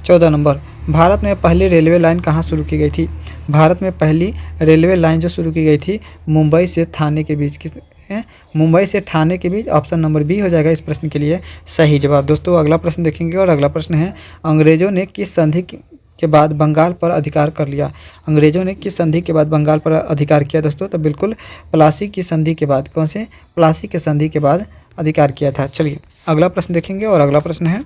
14 नंबर। भारत में पहली रेलवे लाइन कहाँ शुरू की गई थी? भारत में पहली रेलवे लाइन जो शुरू की गई थी मुंबई से थाने के बीच, किस है? मुंबई से ठाणे के बीच, ऑप्शन नंबर बी हो जाएगा इस प्रश्न के लिए सही जवाब। दोस्तों अगला प्रश्न देखेंगे और अगला प्रश्न है अंग्रेजों ने किस संधि के बाद बंगाल पर अधिकार कर लिया? अंग्रेजों ने किस संधि के बाद बंगाल पर अधिकार किया दोस्तों? तो बिल्कुल प्लासी की संधि के बाद। कौन से? प्लासी के संधि के बाद अधिकार किया था। चलिए अगला प्रश्न देखेंगे और अगला प्रश्न है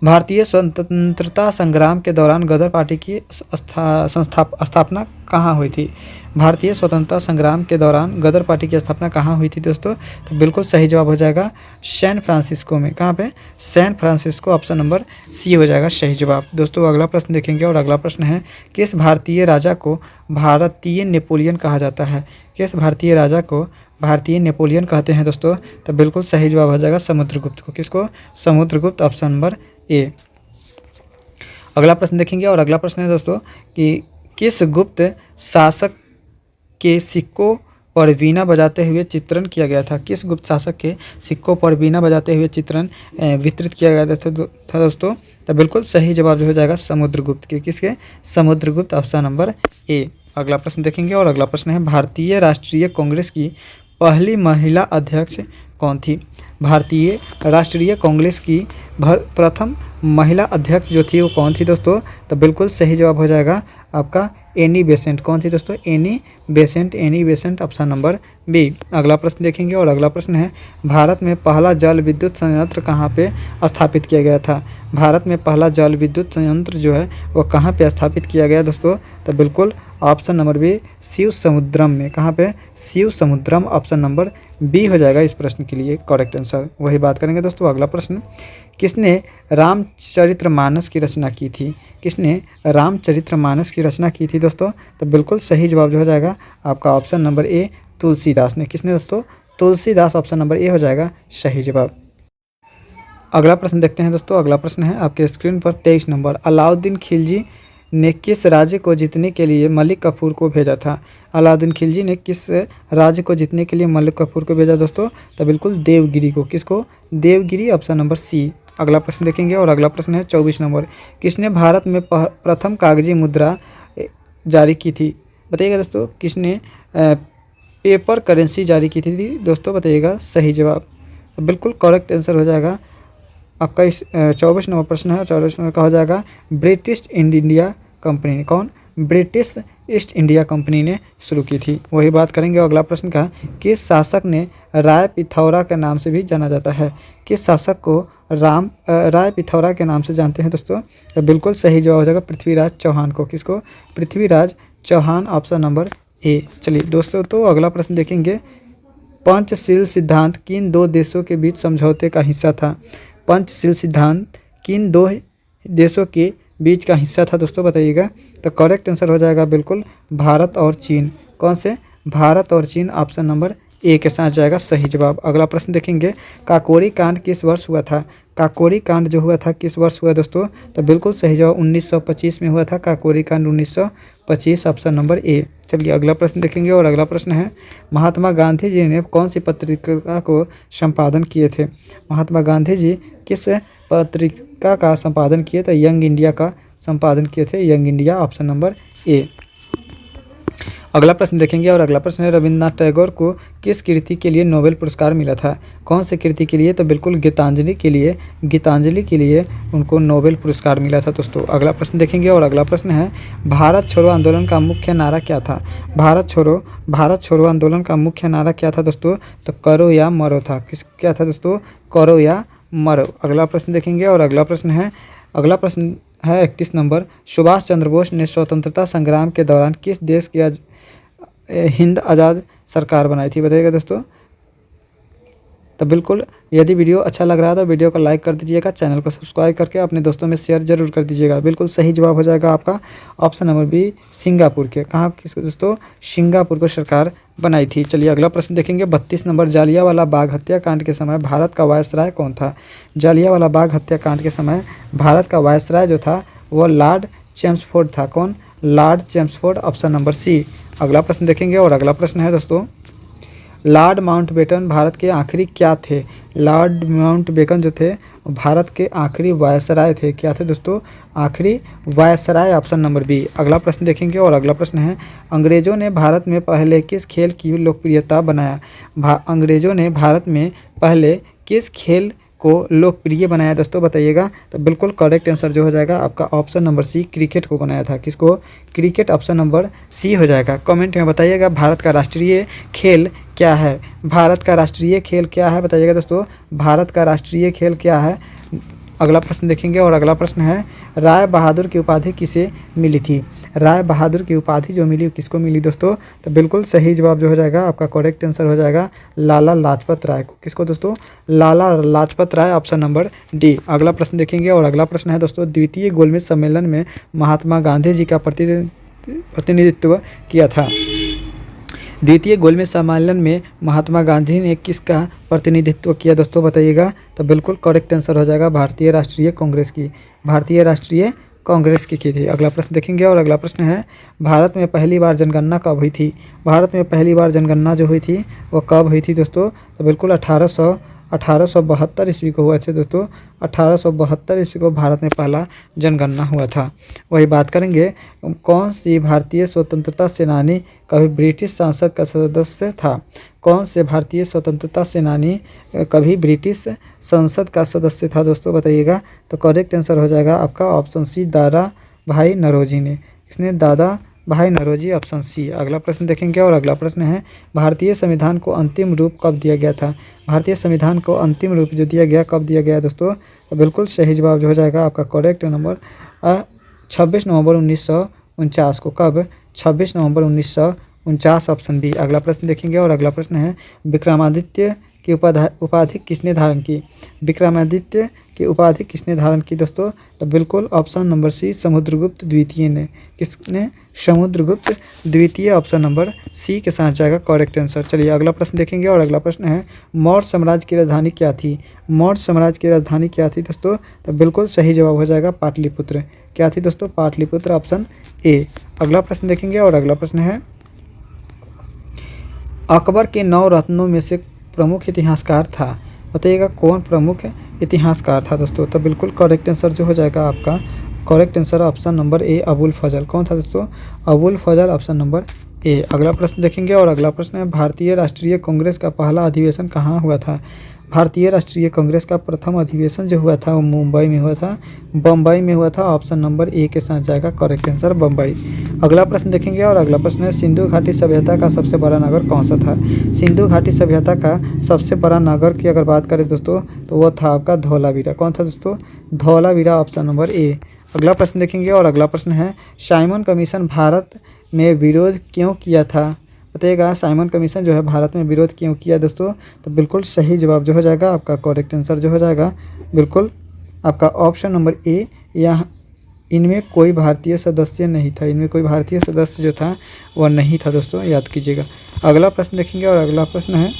भारतीय स्वतंत्रता संग्राम के दौरान गदर पार्टी की स्थापना कहाँ हुई थी? भारतीय स्वतंत्रता संग्राम के दौरान गदर पार्टी की स्थापना कहाँ हुई थी दोस्तों? तो बिल्कुल सही जवाब हो जाएगा सैन फ्रांसिस्को में। कहाँ पे? San Francisco, option number C हो जाएगा सही जवाब। दोस्तों अगला प्रश्न देखेंगे और अगला प्रश्न है किस भारतीय राजा को भारतीय नेपोलियन कहा जाता है? किस भारतीय राजा को भारतीय नेपोलियन कहते हैं दोस्तों? तो बिल्कुल सही जवाब हो जाएगा समुद्रगुप्त को। किसको? Samudragupta, option number A. अगला प्रश्न देखेंगे और अगला प्रश्न है दोस्तों कि किस गुप्त शासक के सिक्कों पर वीणा बजाते हुए चित्रण किया गया था? किस गुप्त शासक के सिक्कों पर वीणा बजाते हुए चित्रण वितरित किया गया था दोस्तों? तो बिल्कुल सही जवाब जो हो जाएगा समुद्रगुप्त के। किसके? Samudragupta, option number A. अगला प्रश्न देखेंगे और अगला प्रश्न है भारतीय राष्ट्रीय कांग्रेस की पहली महिला अध्यक्ष कौन थी? भारतीय राष्ट्रीय कांग्रेस की प्रथम महिला अध्यक्ष जो थी वो कौन थी दोस्तों? तो बिल्कुल सही जवाब हो जाएगा आपका एनी बेसेंट। कौन थी दोस्तों? Annie Besant, option number B. अगला प्रश्न देखेंगे और अगला प्रश्न है भारत में पहला जल विद्युत संयंत्र कहाँ पे स्थापित किया गया था? भारत में पहला जल विद्युत संयंत्र जो है वो कहाँ पे स्थापित किया गया दोस्तों? तो बिल्कुल ऑप्शन नंबर बी शिव समुद्रम में। कहाँ पे? शिव समुद्रम, ऑप्शन नंबर बी हो जाएगा इस प्रश्न के लिए करेक्ट आंसर। वही बात करेंगे दोस्तों अगला प्रश्न किसने रामचरितमानस की रचना की थी? किसने रामचरितमानस की रचना की थी दोस्तों? तो बिल्कुल सही जवाब जो हो जाएगा आपका ऑप्शन नंबर ए तुलसीदास ने। किसने दोस्तों? तुलसीदास, ऑप्शन नंबर ए हो जाएगा सही जवाब। अगला प्रश्न देखते हैं दोस्तों। अगला प्रश्न है आपके स्क्रीन पर 23 नंबर। अलाउद्दीन खिलजी ने किस राज्य को जीतने के लिए मलिक कफूर को भेजा था? अलाउद्दीन खिलजी ने किस राज्य को जीतने के लिए मलिक कफूर को भेजा दोस्तों? तो बिल्कुल देवगिरी को। किसको? Devagiri, option number C. अगला प्रश्न देखेंगे और अगला प्रश्न है 24 नंबर। किसने भारत में प्रथम कागजी मुद्रा जारी की थी? बताइएगा दोस्तों किसने पेपर करेंसी जारी की थी दोस्तों? बताइएगा सही जवाब। तो बिल्कुल करेक्ट आंसर हो जाएगा आपका इस 24 नंबर प्रश्न है। 24 नंबर का हो जाएगा ब्रिटिश ईस्ट इंडिया कंपनी। कौन? ब्रिटिश ईस्ट इंडिया कंपनी ने शुरू की थी। वही बात करेंगे अगला प्रश्न का, किस शासक ने राय पिथौरा के नाम से भी जाना जाता है? किस शासक को राय पिथौरा के नाम से जानते हैं दोस्तों? तो बिल्कुल सही जवाब हो जाएगा पृथ्वीराज चौहान को। किसको? Prithviraj Chauhan, option number A. चलिए दोस्तों, तो अगला प्रश्न देखेंगे, पंचशील सिद्धांत किन दो देशों के बीच समझौते का हिस्सा था? पंचशील सिद्धांत किन दो देशों के बीच का हिस्सा था दोस्तों, बताइएगा। तो करेक्ट आंसर हो जाएगा बिल्कुल भारत और चीन। कौन से? भारत और चीन, ऑप्शन नंबर ए के साथ जाएगा सही जवाब। अगला प्रश्न देखेंगे, काकोरी कांड किस वर्ष हुआ था? काकोरी कांड जो हुआ था किस वर्ष हुआ दोस्तों? तो बिल्कुल सही जवाब 1925 में हुआ था काकोरी कांड, 1925, ऑप्शन नंबर ए। चलिए अगला प्रश्न देखेंगे, और अगला प्रश्न है, महात्मा गांधी जी ने कौन सी पत्रिका को संपादन किए थे? महात्मा गांधी जी किस पत्रिका का संपादन किए थे? यंग इंडिया का संपादन किए थे, young India, option number A. अगला प्रश्न देखेंगे, और अगला प्रश्न है, रविन्द्रनाथ टैगोर को किस कृति के लिए नोबेल पुरस्कार मिला था? कौन सी कृति के लिए? तो बिल्कुल गीतांजलि के लिए, गीतांजलि के लिए उनको नोबेल पुरस्कार मिला था दोस्तों। अगला प्रश्न देखेंगे, और अगला प्रश्न है, भारत छोड़ो आंदोलन का मुख्य नारा क्या था? भारत छोड़ो आंदोलन का मुख्य नारा क्या था दोस्तों? तो करो या मरो था। क्या था दोस्तों? करो या मरो। अगला प्रश्न देखेंगे, और अगला प्रश्न है 31 नंबर, सुभाष चंद्र बोस ने स्वतंत्रता संग्राम के दौरान किस देश की हिंद आज़ाद सरकार बनाई थी, बताइएगा दोस्तों। तो बिल्कुल, यदि वीडियो अच्छा लग रहा है तो वीडियो को लाइक कर दीजिएगा, चैनल को सब्सक्राइब करके अपने दोस्तों में शेयर जरूर कर दीजिएगा। बिल्कुल सही जवाब हो जाएगा आपका ऑप्शन नंबर बी, सिंगापुर के। कहाँ किसको दोस्तों? सिंगापुर को सरकार बनाई थी। चलिए अगला प्रश्न देखेंगे, 32 नंबर, जालियांवाला बाग हत्याकांड के समय भारत का वायसराय कौन था? जालियांवाला बाग हत्याकांड के समय भारत का वायसराय जो था वो लॉर्ड चेम्सफोर्ड था। कौन? Lord Chelmsford, option number C. अगला प्रश्न देखेंगे, और अगला प्रश्न है दोस्तों, लॉर्ड माउंटबेटन भारत के आखिरी क्या थे? लॉर्ड माउंटबेटन जो थे भारत के आखिरी वायसराय थे। क्या थे दोस्तों? आखिरी वायसराय, ऑप्शन नंबर बी। अगला प्रश्न देखेंगे, और अगला प्रश्न है, अंग्रेजों ने भारत में पहले किस खेल की लोकप्रियता बनाया? अंग्रेजों ने भारत में पहले किस खेल को लोकप्रिय बनाया दोस्तों, बताइएगा। तो बिल्कुल करेक्ट आंसर जो हो जाएगा आपका ऑप्शन नंबर सी, क्रिकेट को बनाया था। किसको? क्रिकेट, ऑप्शन नंबर सी हो जाएगा। कमेंट में बताइएगा भारत का राष्ट्रीय खेल क्या है? भारत का राष्ट्रीय खेल क्या है, बताइएगा दोस्तों। भारत का राष्ट्रीय खेल क्या है? अगला प्रश्न देखेंगे, और अगला प्रश्न है, राय बहादुर की उपाधि किसे मिली थी? राय बहादुर की उपाधि जो मिली किसको मिली दोस्तों? तो बिल्कुल सही जवाब जो हो जाएगा आपका करेक्ट आंसर हो जाएगा लाला लाजपत राय को। किसको दोस्तों? Lala Lajpat Rai, option number D. अगला प्रश्न देखेंगे, और अगला प्रश्न है दोस्तों, द्वितीय गोलमेज सम्मेलन में महात्मा गांधी जी का प्रतिनिधित्व किया था। द्वितीय गोलमेज सम्मेलन में महात्मा गांधी ने किसका प्रतिनिधित्व किया दोस्तों, बताइएगा। तो बिल्कुल करेक्ट आंसर हो जाएगा भारतीय राष्ट्रीय कांग्रेस की, भारतीय राष्ट्रीय कांग्रेस की थी। अगला प्रश्न देखेंगे, और अगला प्रश्न है, भारत में पहली बार जनगणना कब हुई थी? भारत में पहली बार जनगणना जो हुई थी वो कब हुई थी दोस्तों? तो बिल्कुल 1872 ईस्वी को हुआ था दोस्तों। 1872 ईस्वी को भारत में पहला जनगणना हुआ था। वही बात करेंगे, कौन सी भारतीय स्वतंत्रता सेनानी कभी ब्रिटिश संसद का सदस्य था? कौन से भारतीय स्वतंत्रता सेनानी कभी ब्रिटिश संसद का सदस्य था दोस्तों, बताइएगा। तो करेक्ट आंसर हो जाएगा आपका ऑप्शन सी, दादा भाई नौरोजी ने। किसने? दादा भाई नौरोजी, ऑप्शन सी। अगला प्रश्न देखेंगे, और अगला प्रश्न है, भारतीय संविधान को अंतिम रूप कब दिया गया था? भारतीय संविधान को अंतिम रूप जो दिया गया कब दिया गया दोस्तों? तो बिल्कुल सही जवाब जो हो जाएगा आपका करेक्ट नंबर 26 नवंबर 1949 को। कब? 26 नवंबर 1949, ऑप्शन बी। अगला प्रश्न देखेंगे, और अगला प्रश्न है, विक्रमादित्य की उपाधि किसने धारण की? विक्रमादित्य की उपाधि किसने धारण की दोस्तों? तो बिल्कुल ऑप्शन नंबर सी, समुद्रगुप्त द्वितीय ने। किसने? समुद्रगुप्त द्वितीय, ऑप्शन नंबर सी के साथ जाएगा करेक्ट आंसर। चलिए अगला प्रश्न देखेंगे, और अगला प्रश्न है, मौर्य साम्राज्य की राजधानी क्या थी? मौर्य साम्राज्य की राजधानी क्या थी दोस्तों? तो बिल्कुल सही जवाब हो जाएगा पाटलिपुत्र। क्या थी दोस्तों? Pataliputra, option A. अगला प्रश्न देखेंगे, और अगला प्रश्न है, अकबर के 9 रत्नों में से प्रमुख इतिहासकार था, बताइएगा कौन प्रमुख इतिहासकार था दोस्तों? तो बिल्कुल करेक्ट आंसर जो हो जाएगा आपका correct answer option number A, Abul Fazal. कौन था दोस्तों? Abul Fazal, option number A. अगला प्रश्न देखेंगे, और अगला प्रश्न है, भारतीय राष्ट्रीय कांग्रेस का पहला अधिवेशन कहाँ हुआ था? भारतीय राष्ट्रीय कांग्रेस का प्रथम अधिवेशन जो हुआ था वो मुंबई में हुआ था, बम्बई में हुआ था। ऑप्शन नंबर ए के साथ जाएगा करेक्ट आंसर बम्बई। अगला प्रश्न देखेंगे और अगला प्रश्न है सिंधु घाटी सभ्यता का सबसे बड़ा नगर कौन सा था। सिंधु घाटी सभ्यता का सबसे बड़ा नगर की अगर बात करें दोस्तों तो वो था आपका धौलावीरा। कौन था दोस्तों? Dholavira, option number A. अगला प्रश्न देखेंगे और अगला प्रश्न है साइमन कमीशन भारत में विरोध क्यों किया था। बताइएगा साइमन कमीशन जो है भारत में विरोध क्यों किया दोस्तों। तो बिल्कुल सही जवाब जो हो जाएगा आपका करेक्ट आंसर जो हो जाएगा बिल्कुल आपका ऑप्शन नंबर ए। यहाँ इनमें कोई भारतीय सदस्य नहीं था, इनमें कोई भारतीय सदस्य जो था वह नहीं था दोस्तों, याद कीजिएगा। अगला प्रश्न देखेंगे और अगला प्रश्न है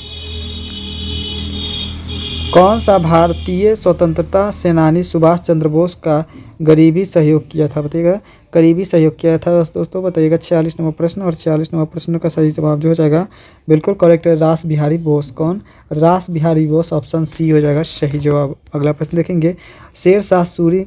कौन सा भारतीय स्वतंत्रता सेनानी सुभाष चंद्र बोस का गरीबी सहयोग किया था। बताइएगा करीबी सहयोग किया था दोस्तों। बताइएगा 46 नंबर प्रश्न और 46 नंबर प्रश्न का सही जवाब जो हो जाएगा बिल्कुल करेक्ट है रास बिहारी बोस। कौन? रास बिहारी बोस, ऑप्शन सी हो जाएगा सही जवाब। अगला प्रश्न देखेंगे शेर शाह सूरी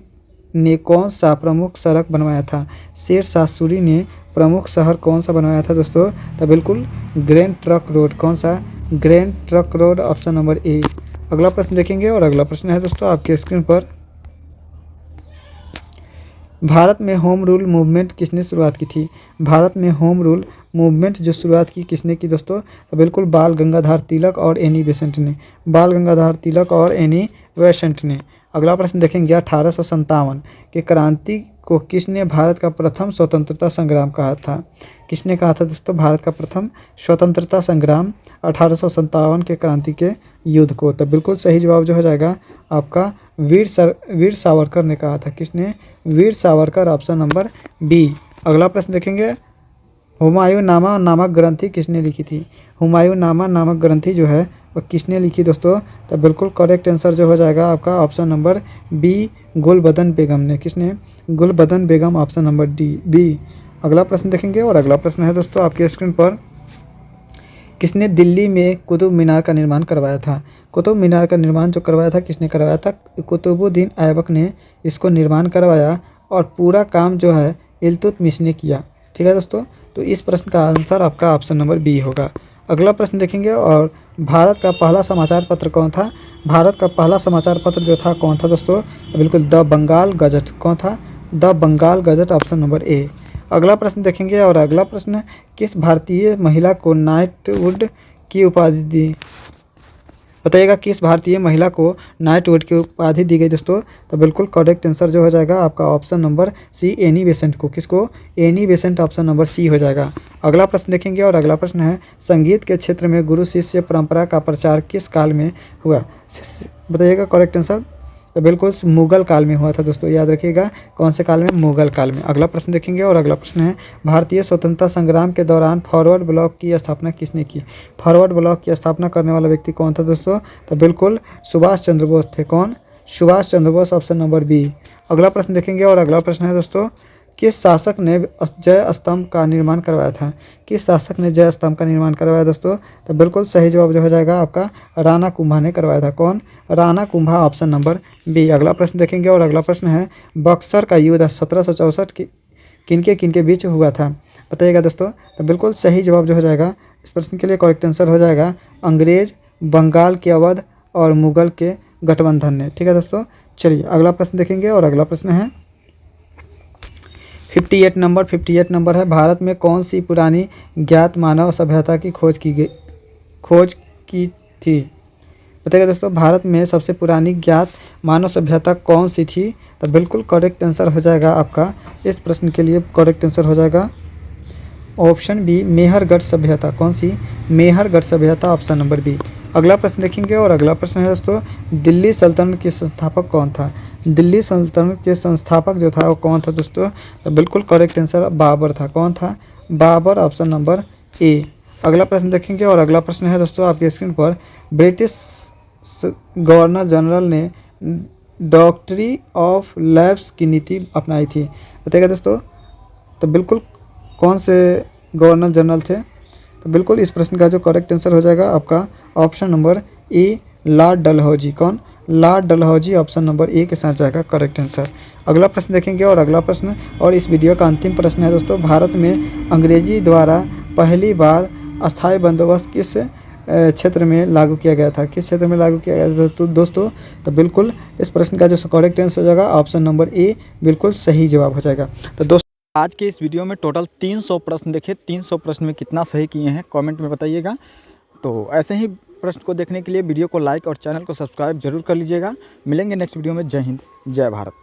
ने कौन सा प्रमुख सड़क बनवाया था। शेर शाह सूरी ने प्रमुख शहर कौन सा बनवाया था दोस्तों। तो बिल्कुल ग्रैंड ट्रंक रोड। कौन सा? Grand trunk road, option number A. अगला प्रश्न देखेंगे और अगला प्रश्न है दोस्तों आपके स्क्रीन पर भारत में होम रूल मूवमेंट किसने शुरुआत की थी। भारत में होम रूल मूवमेंट जो शुरुआत की किसने की दोस्तों। तो बिल्कुल बाल गंगाधर तिलक और एनी बेसेंट ने। बाल गंगाधर तिलक और एनी बेसेंट ने। अगला प्रश्न देखेंगे 1857 के क्रांति को किसने भारत का प्रथम स्वतंत्रता संग्राम कहा था। किसने कहा था दोस्तों भारत का प्रथम स्वतंत्रता संग्राम 1857 के क्रांति के युद्ध को। तो बिल्कुल सही जवाब जो हो जाएगा आपका वीर सावरकर ने कहा था। किसने? Veer Savarkar, option number B. अगला प्रश्न देखेंगे हुमायूंनामा नामक ग्रंथि किसने लिखी थी। हुमायूंनामा नामक ग्रंथि जो है वह किसने लिखी दोस्तों। तो बिल्कुल करेक्ट आंसर जो हो जाएगा आपका ऑप्शन नंबर बी गुलबदन बेगम ने। किसने? गुलबदन बेगम, ऑप्शन नंबर बी। अगला प्रश्न देखेंगे और अगला प्रश्न है दोस्तों आपके स्क्रीन पर किसने दिल्ली में कुतुब मीनार का निर्माण करवाया था। कुतुब मीनार का निर्माण जो करवाया था किसने करवाया था। कुतुबुद्दीन ऐबक ने इसको निर्माण करवाया और पूरा काम जो है इल्तुतमिश ने किया। ठीक है दोस्तों, तो इस प्रश्न का आंसर आपका ऑप्शन नंबर बी होगा। अगला प्रश्न देखेंगे और भारत का पहला समाचार पत्र कौन था। भारत का पहला समाचार पत्र जो था कौन था दोस्तों। बिल्कुल द बंगाल गजट। कौन था? The Bengal gazette, option number A. अगला प्रश्न देखेंगे और अगला प्रश्न किस भारतीय महिला को नाइटवुड की उपाधि दी। बताइएगा किस भारतीय महिला को नाइटवुड की उपाधि दी गई दोस्तों। तो बिल्कुल करेक्ट आंसर जो हो जाएगा आपका option number C Annie Besant को। किसको? Annie Besant, option number C हो जाएगा। अगला प्रश्न देखेंगे और अगला प्रश्न है संगीत के क्षेत्र में गुरु शिष्य परंपरा का प्रचार किस काल में हुआ। बताइएगा करेक्ट आंसर। तो बिल्कुल मुगल काल में हुआ था दोस्तों, याद रखिएगा कौन से काल में। मुगल काल में। अगला प्रश्न देखेंगे और अगला प्रश्न है भारतीय स्वतंत्रता संग्राम के दौरान फॉरवर्ड ब्लॉक की स्थापना किसने की। फॉरवर्ड ब्लॉक की स्थापना करने वाला व्यक्ति कौन था दोस्तों। तो बिल्कुल सुभाष चंद्र बोस थे। कौन? Subhash Chandra Bose, option number B. अगला प्रश्न देखेंगे और अगला प्रश्न है दोस्तों किस शासक ने जय स्तंभ का निर्माण करवाया था। किस शासक ने जय स्तंभ का निर्माण करवाया दोस्तों। तो बिल्कुल सही जवाब जो हो जाएगा आपका राणा कुंभा ने करवाया था। कौन? Rana Kumbha, option number B. अगला प्रश्न देखेंगे और अगला प्रश्न है बक्सर का युद्ध 1764 किनके बीच हुआ था। बताइएगा दोस्तों। तो बिल्कुल सही जवाब जो हो जाएगा इस प्रश्न के लिए करेक्ट आंसर हो जाएगा अंग्रेज, बंगाल के अवध और मुगल के गठबंधन ने। ठीक है दोस्तों, चलिए अगला प्रश्न देखेंगे और अगला प्रश्न है 58 नंबर है भारत में कौन सी पुरानी ज्ञात मानव सभ्यता की खोज की थी। बताइए दोस्तों भारत में सबसे पुरानी ज्ञात मानव सभ्यता कौन सी थी। तो बिल्कुल करेक्ट आंसर हो जाएगा आपका इस प्रश्न के लिए करेक्ट आंसर हो जाएगा ऑप्शन बी मेहरगढ़ सभ्यता। कौन सी? मेहरगढ़ सभ्यता, ऑप्शन नंबर बी। अगला प्रश्न देखेंगे और अगला प्रश्न है दोस्तों दिल्ली सल्तनत के संस्थापक कौन था। दिल्ली सल्तनत के संस्थापक जो था वो कौन था दोस्तों। तो बिल्कुल करेक्ट आंसर बाबर था। कौन था? Babur, option number A. अगला प्रश्न देखेंगे और अगला प्रश्न है दोस्तों आपके स्क्रीन पर ब्रिटिश गवर्नर जनरल ने डॉक्ट्री ऑफ लैप्स की नीति अपनाई थी। बताइएगा दोस्तों। तो बिल्कुल कौन से गवर्नर जनरल थे। तो बिल्कुल इस प्रश्न का जो करेक्ट आंसर हो जाएगा आपका option number A Lord Dalhousie. कौन? Lord Dalhousie, option number A के साथ जाएगा करेक्ट आंसर। अगला प्रश्न देखेंगे और अगला प्रश्न और इस वीडियो का अंतिम प्रश्न है दोस्तों भारत में अंग्रेजी द्वारा पहली बार अस्थायी बंदोबस्त किस क्षेत्र में लागू किया गया था? किस क्षेत्र में लागू किया गया था तो दोस्तों? तो बिल्कुल इस प्रश्न का जो करेक्ट आंसर हो जाएगा ऑप्शन नंबर ए बिल्कुल सही जवाब हो जाएगा। तो दोस्तों आज के इस वीडियो में टोटल 300 प्रश्न देखे, 300 प्रश्न में कितना सही किए हैं कमेंट में बताइएगा। तो ऐसे ही प्रश्न को देखने के लिए वीडियो को लाइक और चैनल को सब्सक्राइब जरूर कर लीजिएगा। मिलेंगे नेक्स्ट वीडियो में। जय हिंद, जय भारत।